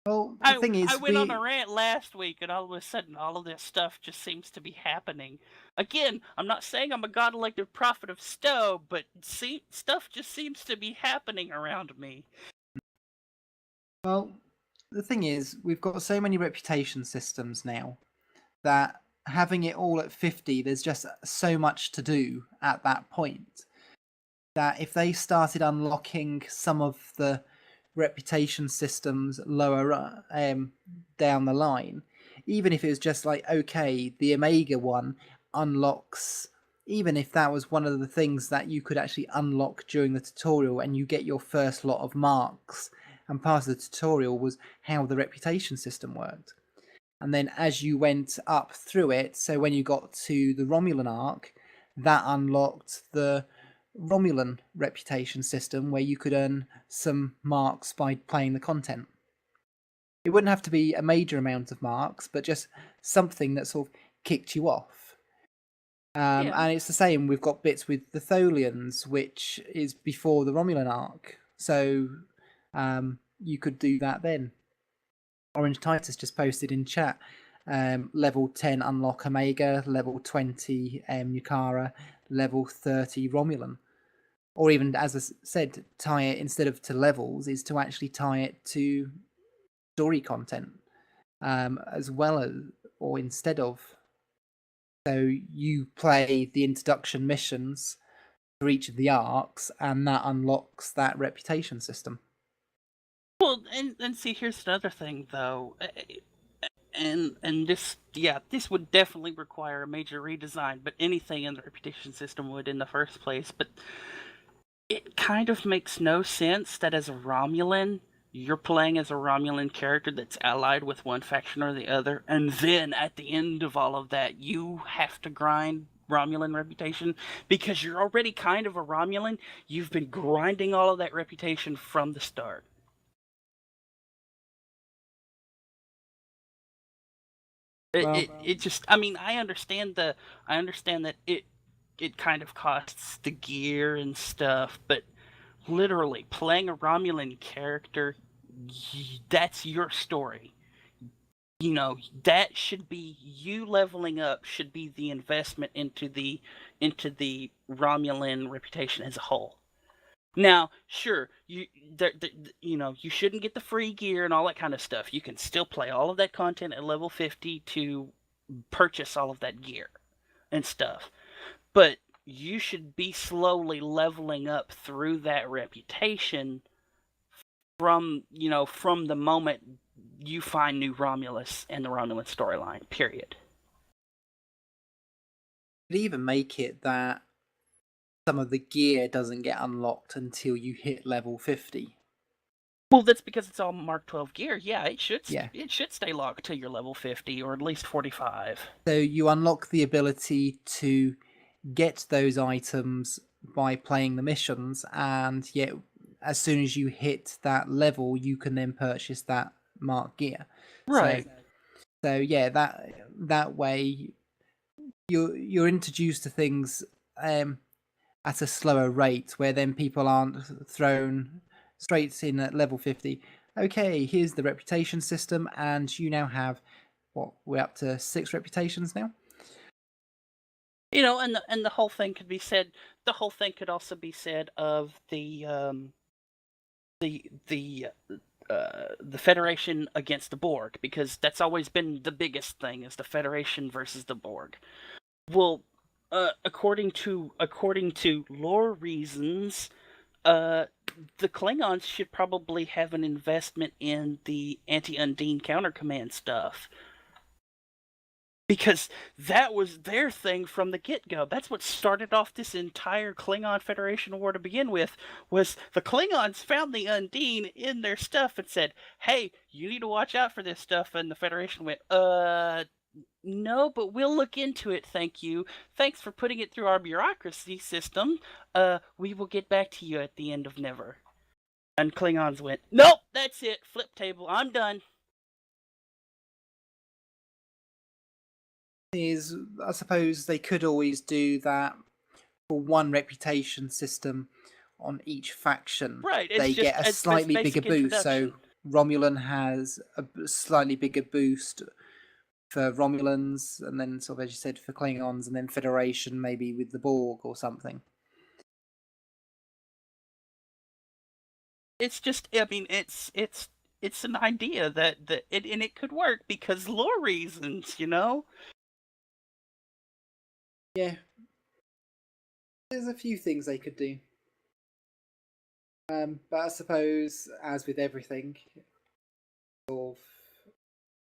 Well, the thing is, I went on a rant last week, and all of a sudden, all of this stuff just seems to be happening. Again, I'm not saying I'm a god-elected prophet of Stowe, but see, stuff just seems to be happening around me. Well, the thing is, we've got so many reputation systems now that having it all at 50, there's just so much to do at that point that if they started unlocking some of the reputation systems lower down the line, even if it was just like, okay, the Omega one unlocks, even if that was one of the things that you could actually unlock during the tutorial and you get your first lot of marks, and part of the tutorial was how the reputation system worked. And then as you went up through it, so when you got to the Romulan arc, that unlocked the Romulan reputation system where you could earn some marks by playing the content. It wouldn't have to be a major amount of marks, but just something that sort of kicked you off. And it's the same. We've got bits with the Tholians, which is before the Romulan arc. So you could do that then. Orange Titus just posted in chat. Level 10 unlock Omega, level 20 Nukara, level 30 Romulan. Or even, as I said, tie it instead of to levels, is to actually tie it to story content as well as, or instead of. So you play the introduction missions for each of the arcs, and that unlocks that reputation system. Well, and see, here's another thing, though, and this would definitely require a major redesign, but anything in the reputation system would in the first place. But it kind of makes no sense that as a Romulan, you're playing as a Romulan character that's allied with one faction or the other, and then at the end of all of that, you have to grind Romulan reputation because you're already kind of a Romulan. You've been grinding all of that reputation from the start. It just, I mean, I understand that it kind of costs the gear and stuff, but literally playing a Romulan character, that's your story. You know, that should be, you leveling up should be the investment into the Romulan reputation as a whole. Now, sure, you shouldn't get the free gear and all that kind of stuff. You can still play all of that content at level 50 to purchase all of that gear and stuff. But you should be slowly leveling up through that reputation from the moment you find new Romulus and the Romulan storyline, period. Could even make it that some of the gear doesn't get unlocked until you hit level 50. Well, that's because it's all Mark 12 gear. Yeah, it should stay locked till you're level 50 or at least 45. So you unlock the ability to get those items by playing the missions, and yet as soon as you hit that level, you can then purchase that Mark gear. Right. So yeah, that way you're introduced to things at a slower rate, where then people aren't thrown straight in at level 50. Okay, here's the reputation system, and you now have, we're up to 6 reputations now? You know, and the whole thing could be said, the whole thing could also be said of the Federation against the Borg, because that's always been the biggest thing, is the Federation versus the Borg. Well, according to lore reasons, the Klingons should probably have an investment in the Anti-Undine Counter-Command stuff. Because that was their thing from the get-go. That's what started off this entire Klingon Federation war to begin with, was the Klingons found the Undine in their stuff and said, hey, you need to watch out for this stuff. And the Federation went, no, but we'll look into it, thank you. Thanks for putting it through our bureaucracy system. We will get back to you at the end of never. And Klingons went, nope, that's it, flip table, I'm done. Is, I suppose they could always do that for one reputation system on each faction. Right, they get a slightly bigger boost. So Romulan has a slightly bigger boost for Romulans, and then sort of, as you said, for Klingons, and then Federation maybe with the Borg or something. It's just, I mean, it's an idea that it could work because lore reasons, you know. Yeah, there's a few things they could do, but I suppose, as with everything, sort of,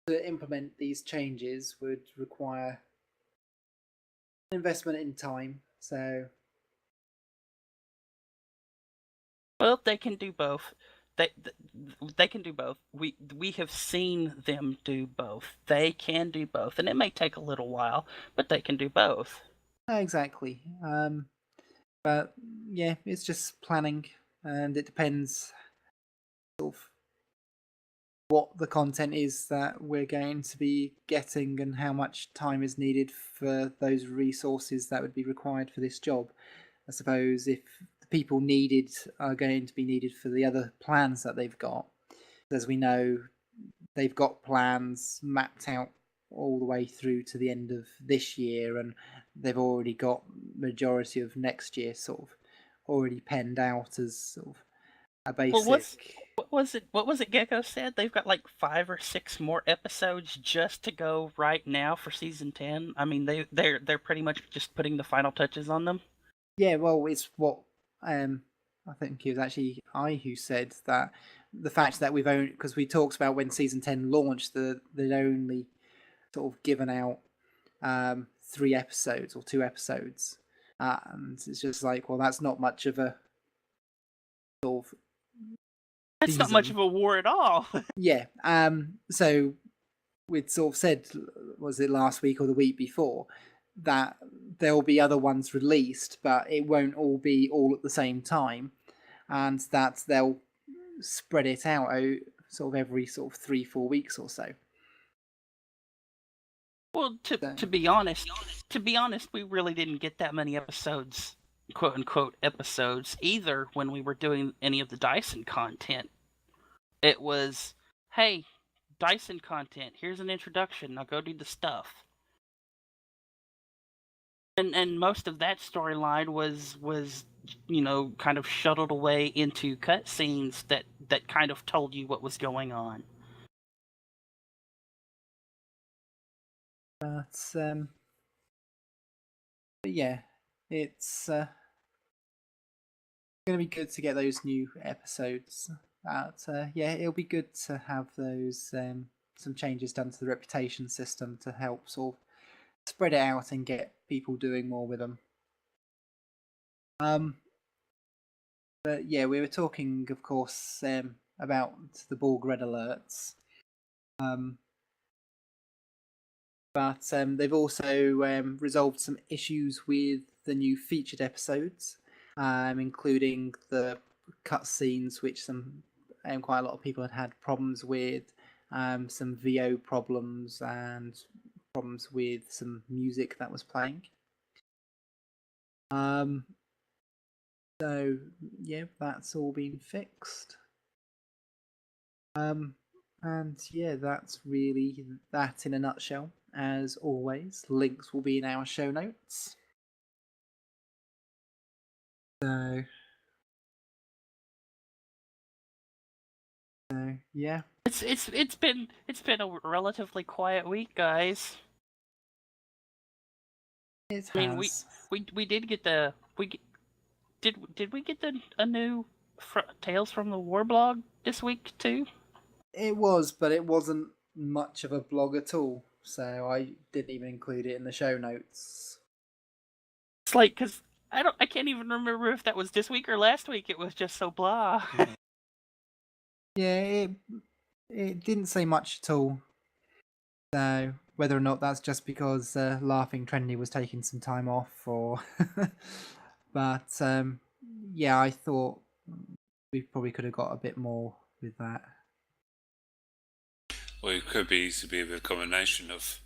to implement these changes would require investment in time. So, well, they can do both. they can do both. We have seen them do both. They can do both, and it may take a little while, but they can do both. Exactly. But yeah, it's just planning, and it depends sort of what the content is that we're going to be getting and how much time is needed for those resources that would be required for this job. I suppose if the people needed are going to be needed for the other plans that they've got, as we know, they've got plans mapped out all the way through to the end of this year, and they've already got majority of next year sort of already penned out as sort of a Well, basic. what was it? What was it? Gecko said they've got like 5 or 6 more episodes just to go right now for season 10. I mean, they're pretty much just putting the final touches on them. Yeah, well, it's what I think it was actually I who said that the fact that we've only, because we talked about when season 10 launched, they'd only sort of given out 3 episodes or 2 episodes, and it's just like, well, that's not much of a sort of That's not much season. of a war at all. Yeah. So we'd sort of said, was it last week or the week before, that there'll be other ones released, but it won't all be all at the same time, and that they'll spread it out sort of every sort of 3-4 weeks or so. Well, to be honest, we really didn't get that many episodes, quote unquote episodes, either when we were doing any of the Dyson content. It was, hey, Dyson content, here's an introduction, now go do the stuff. And most of that storyline was kind of shuttled away into cutscenes that kind of told you what was going on. But yeah, it's going to be good to get those new episodes. Yeah, it'll be good to have those some changes done to the reputation system to help sort of spread it out and get people doing more with them. But yeah, we were talking, of course, about the Borg red alerts. But they've also resolved some issues with the new featured episodes, including the cutscenes, which quite a lot of people had problems with, some VO problems, and problems with some music that was playing. So yeah, that's all been fixed. And yeah, that's really that in a nutshell. As always, links will be in our show notes. So yeah, It's been a relatively quiet week, guys. it I mean, has. we did get did we get a new Tales from the War blog this week too? It was, but it wasn't much of a blog at all, so I didn't even include it in the show notes. It's like, because I can't even remember if that was this week or last week. It was just so blah. Yeah, it didn't say much at all. So whether or not that's just because Laughing Trendy was taking some time off, or but yeah, I thought we probably could have got a bit more with that. Well, it could be to be a combination of,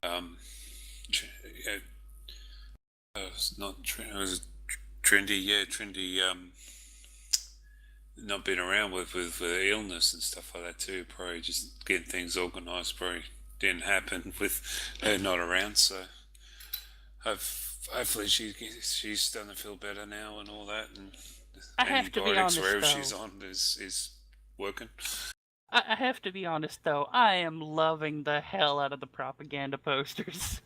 not it was trendy, yeah, trendy. Not been around with illness and stuff like that too. Probably just getting things organised. Probably didn't happen with her not around. So hopefully she's starting to feel better now and all that. And I have to be honest, wherever though. she's on is working. I have to be honest, though. I am loving the hell out of the propaganda posters.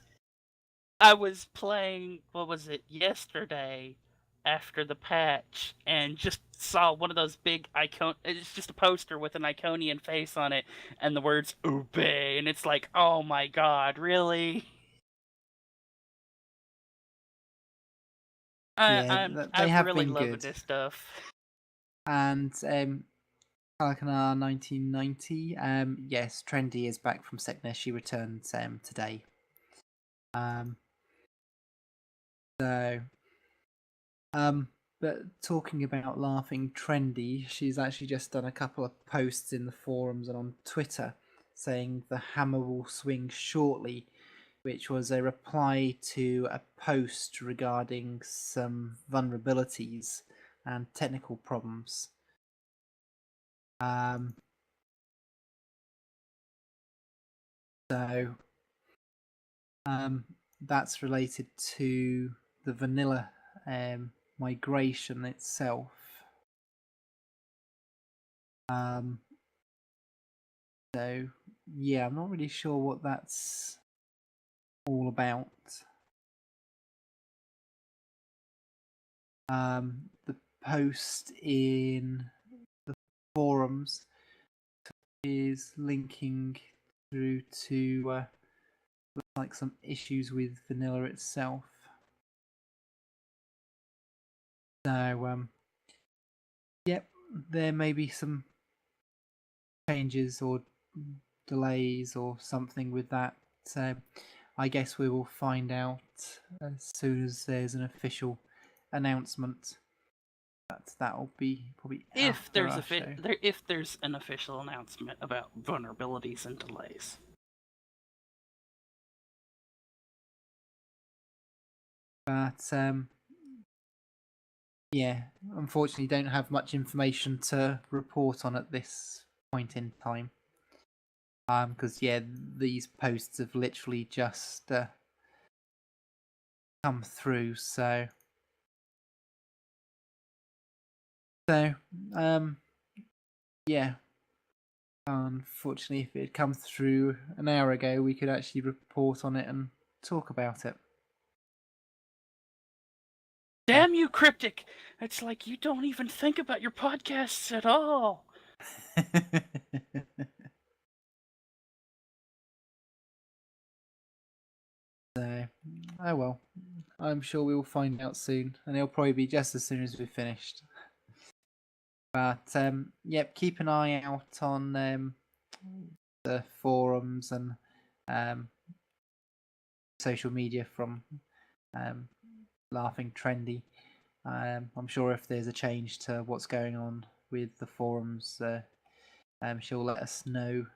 I was playing, what was it, yesterday after the patch, and just saw one of those big icon. It's just a poster with an Iconian face on it, and the words "obey," and it's like, oh my god, really? Yeah, they I'm have really been loving good. this stuff. And Kalakanar 1990. Yes, Trendy is back from sickness. She returned today. But talking about Laughing Trendy, she's actually just done a couple of posts in the forums and on Twitter saying the hammer will swing shortly, which was a reply to a post regarding some vulnerabilities and technical problems. So that's related to the vanilla migration itself. So yeah, I'm not really sure what that's all about. The post in the forums is linking through to like some issues with vanilla itself. So yep, there may be some changes or delays or something with that. So I guess we will find out as soon as there's an official announcement. But that'll be probably If after our show. if there's an official announcement about vulnerabilities and delays. But yeah, unfortunately, don't have much information to report on at this point in time. Because yeah, these posts have literally just come through. So yeah. Unfortunately, if it had come through an hour ago, we could actually report on it and talk about it. Damn you, Cryptic! It's like you don't even think about your podcasts at all. So, oh well. I'm sure we will find out soon, and it'll probably be just as soon as we've finished. But yep, keep an eye out on the forums and social media from Laughing Trendy. I'm sure if there's a change to what's going on with the forums, she'll let us know.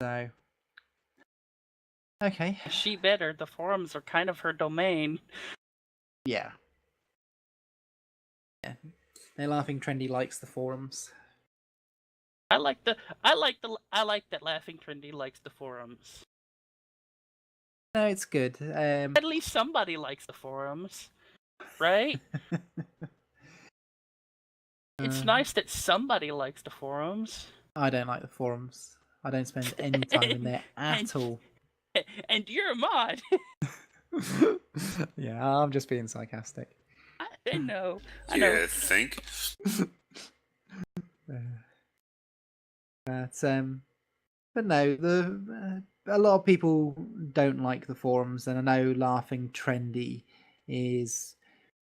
So, okay. She better. The forums are kind of her domain. Yeah. Yeah. No, Laughing Trendy likes the forums. I like that Laughing Trendy likes the forums. No, it's good. At least somebody likes the forums, right? It's nice that somebody likes the forums. I don't like the forums. I don't spend any time in there at all. And you're a mod. Yeah, I'm just being sarcastic. I know. Yeah, think. But no, a lot of people don't like the forums, and I know Laughing Trendy is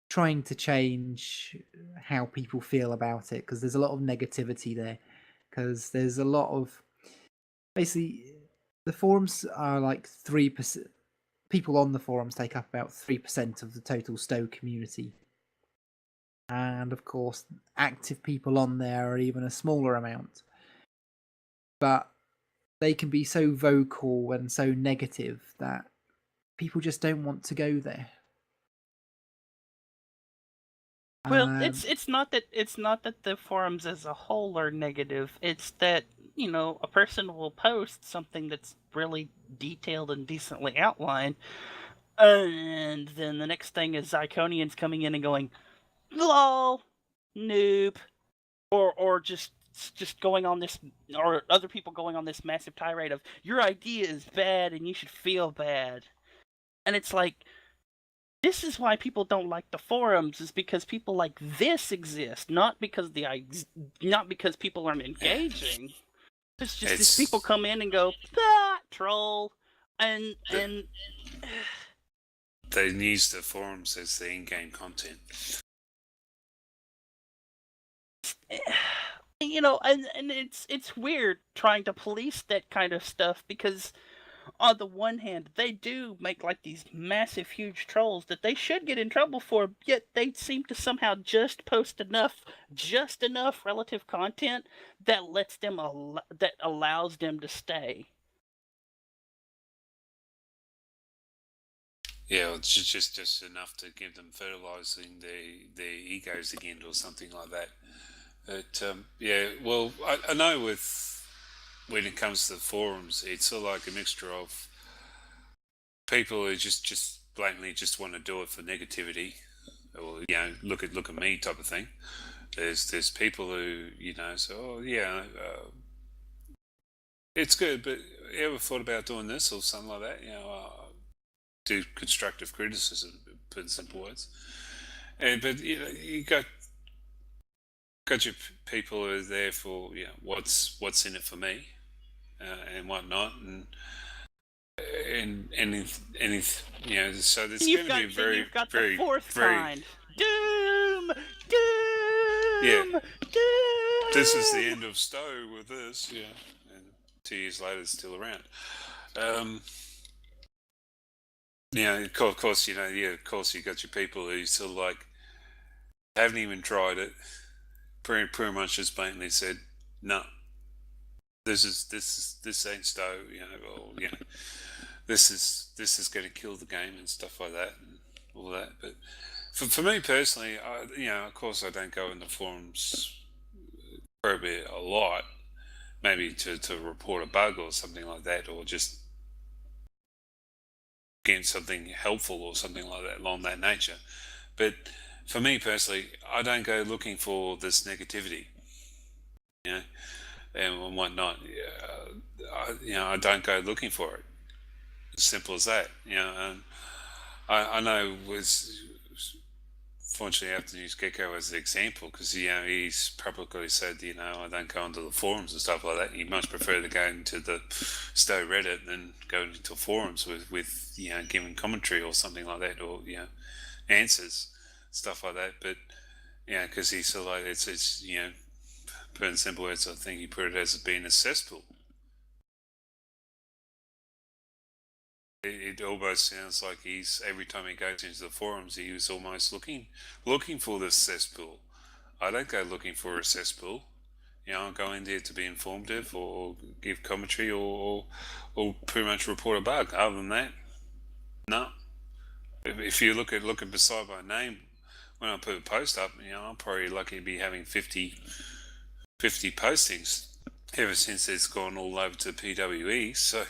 trying to change how people feel about it because there's a lot of negativity there. Because there's a lot of basically the forums are like 3%. People on the forums take up about 3% of the total Stowe community. And of course, active people on there are even a smaller amount. But they can be so vocal and so negative that people just don't want to go there. Well, it's not that the forums as a whole are negative. It's that, a person will post something that's really detailed and decently outlined, and then the next thing is Iconians coming in and going, "Lol, noob," or just going on this, or other people going on this massive tirade of your idea is bad and you should feel bad, and it's like, this is why people don't like the forums, is because people like this exist, not because people aren't engaging. It's just these people come in and go, troll, and they use the forums as the in-game content. you know, and it's weird trying to police that kind of stuff because on the one hand, they do make like these massive, huge trolls that they should get in trouble for, yet they seem to somehow just post just enough relative content that lets them that allows them to stay. Yeah, it's just enough to give them fertilizing their egos again or something like that. But yeah, well, I know when it comes to the forums, it's sort of like a mixture of people who just blatantly just want to do it for negativity, or look at me type of thing. There's people who say, oh yeah, it's good, but you ever thought about doing this or something like that? Do constructive criticism, put in simple words. But you got your people who are there for what's in it for me, and whatnot, and so there's going to be very you've got very the fourth very kind. Doom, yeah. doom, doom. This is the end of Stowe with this, and 2 years later it's still around. Of course, of course you got your people who sort of like haven't even tried it, pretty much just blatantly said, no, this ain't Stowe, or this is going to kill the game and stuff like that and all that. But for me personally, of course I don't go in the forums probably a lot, maybe to report a bug or something like that, or just get something helpful or something like that along that nature. But for me personally, I don't go looking for this negativity, and whatnot. I don't go looking for it. As simple as that. And I know fortunately, I have to use Gecko as an example because he's publicly said I don't go into the forums and stuff like that. He much prefer to go into the Stowe Reddit than go into forums with giving commentary or something like that, or answers, stuff like that. But because he's sort of like it's put in simple words, I think he put it as being a cesspool. It almost sounds like every time he goes into the forums, he was almost looking for this cesspool. I don't go looking for a cesspool. I go in there to be informative or give commentary or pretty much report a bug. Other than that, no. If you looking beside my name when I put a post up, I'm probably lucky to be having 50 postings ever since it's gone all over to PWE. So.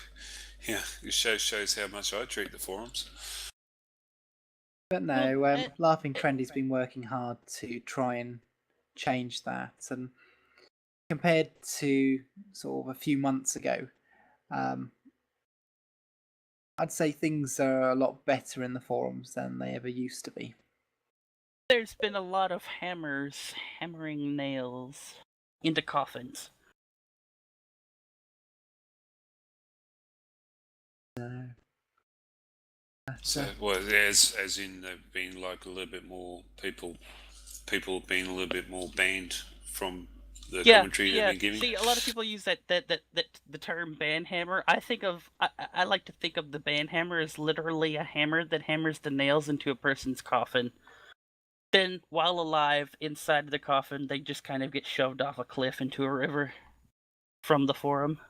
Yeah, it shows how much I treat the forums. But no, Laughing Trendy's been working hard to try and change that. And compared to sort of a few months ago, I'd say things are a lot better in the forums than they ever used to be. There's been a lot of hammering nails into coffins. So, as in there being like a little bit more people being a little bit more banned from the commentary they've been giving. See, a lot of people use that the term banhammer. I like to think of the banhammer as literally a hammer that hammers the nails into a person's coffin. Then, while alive inside the coffin, they just kind of get shoved off a cliff into a river from the forum.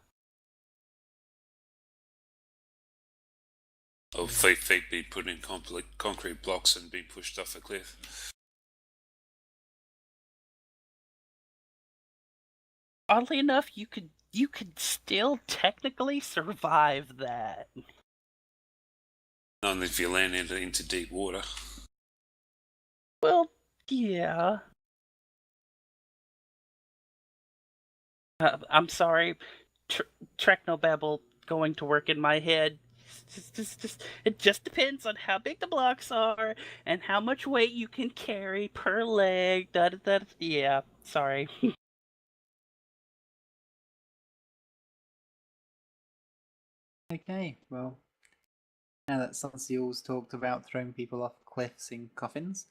Or feet be put in concrete blocks and be pushed off a cliff. Oddly enough, you could still technically survive that. Not if you land into deep water. Well, yeah. I'm sorry, Technobabble going to work in my head. It just depends on how big the blocks are and how much weight you can carry per leg. Yeah, sorry. Okay, well, now that Sunseal's talked about throwing people off cliffs in coffins,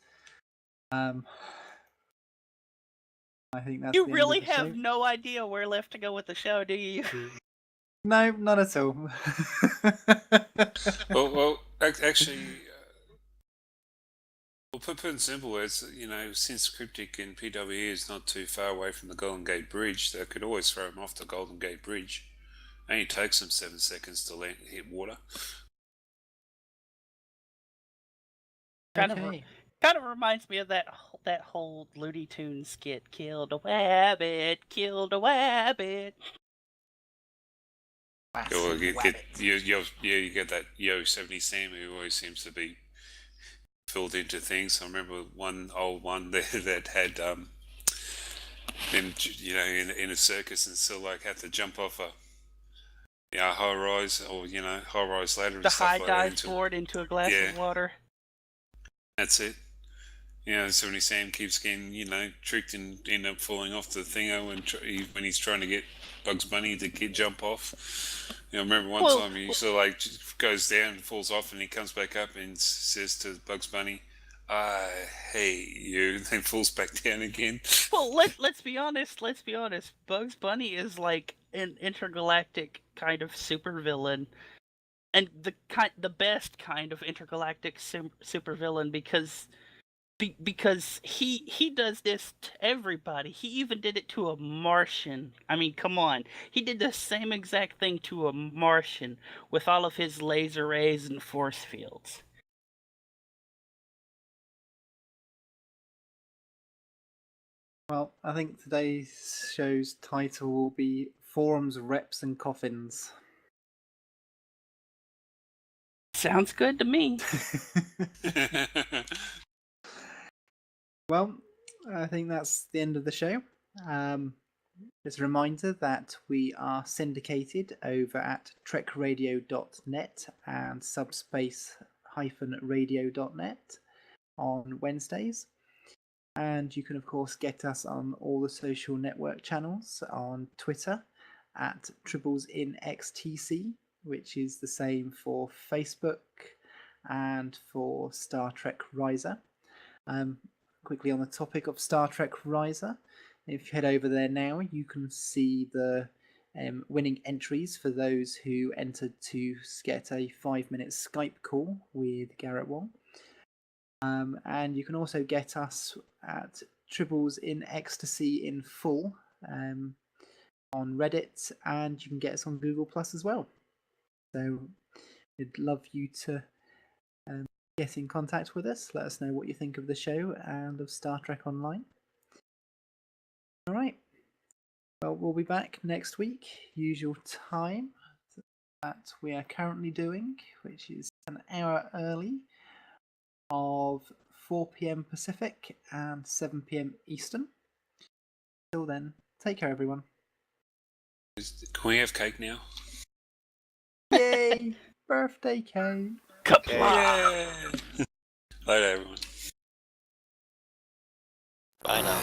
I think that's You the really end of the have show. no idea where left to go with the show, do you? No, not at all. Well, actually, put in simple words, since Cryptic and PWE is not too far away from the Golden Gate Bridge, they could always throw them off the Golden Gate Bridge. It only takes them 7 seconds to hit water. Kind of reminds me of that whole Looney Tunes skit. Killed a wabbit, killed a wabbit. You get that Yo 70 Sam who always seems to be filled into things. I remember one old one that had been in a circus and still had to jump off a high rise or high rise ladder. The and stuff high like dive that board into a glass of water. That's it. 70 Sam keeps getting tricked and end up falling off the thingo when he's trying to get Bugs Bunny to jump off. I remember one time he sort of goes down and falls off, and he comes back up and says to Bugs Bunny, "I hate you," and then falls back down again. Well, let's be honest. Bugs Bunny is like an intergalactic kind of supervillain, and the best kind of intergalactic supervillain because he does this to everybody. He even did it to a Martian. I mean, come on. He did the same exact thing to a Martian with all of his laser rays and force fields. Well, I think today's show's title will be Forums, Reps and Coffins. Sounds good to me. Well, I think that's the end of the show. Just a reminder that we are syndicated over at trekradio.net and subspace-radio.net on Wednesdays. And you can, of course, get us on all the social network channels on Twitter at TribblesInXTC, which is the same for Facebook and for Star Trek Riser. Quickly on the topic of Star Trek Riser, if you head over there now, you can see the winning entries for those who entered to get a 5-minute Skype call with Garrett Wong. And you can also get us at Tribbles in Ecstasy in full on Reddit, and you can get us on Google Plus as well. So we'd love you to get in contact with us. Let us know what you think of the show and of Star Trek Online. All right. Well, we'll be back next week, usual time that we are currently doing, which is an hour early of 4 p.m. Pacific and 7 p.m. Eastern. Till then, take care, everyone. Can we have cake now? Yay! Birthday cake! Yeah. Later, everyone. Bye now.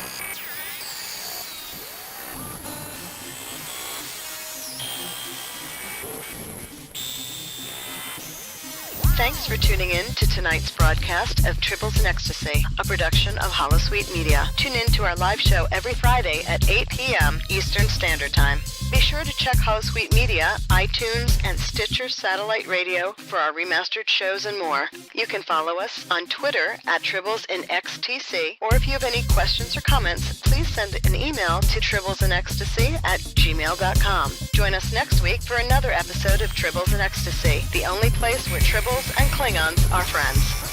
Thanks for tuning in to tonight's broadcast of Tribbles in Ecstasy, a production of Holosuite Media. Tune in to our live show every Friday at 8 p.m. Eastern Standard Time. Be sure to check Holosuite Media, iTunes, and Stitcher Satellite Radio for our remastered shows and more. You can follow us on Twitter at TribblesInXTC, or if you have any questions or comments, please send an email to TribblesInEcstasy@gmail.com. Join us next week for another episode of Tribbles in Ecstasy, the only place where Tribbles and Klingons are friends.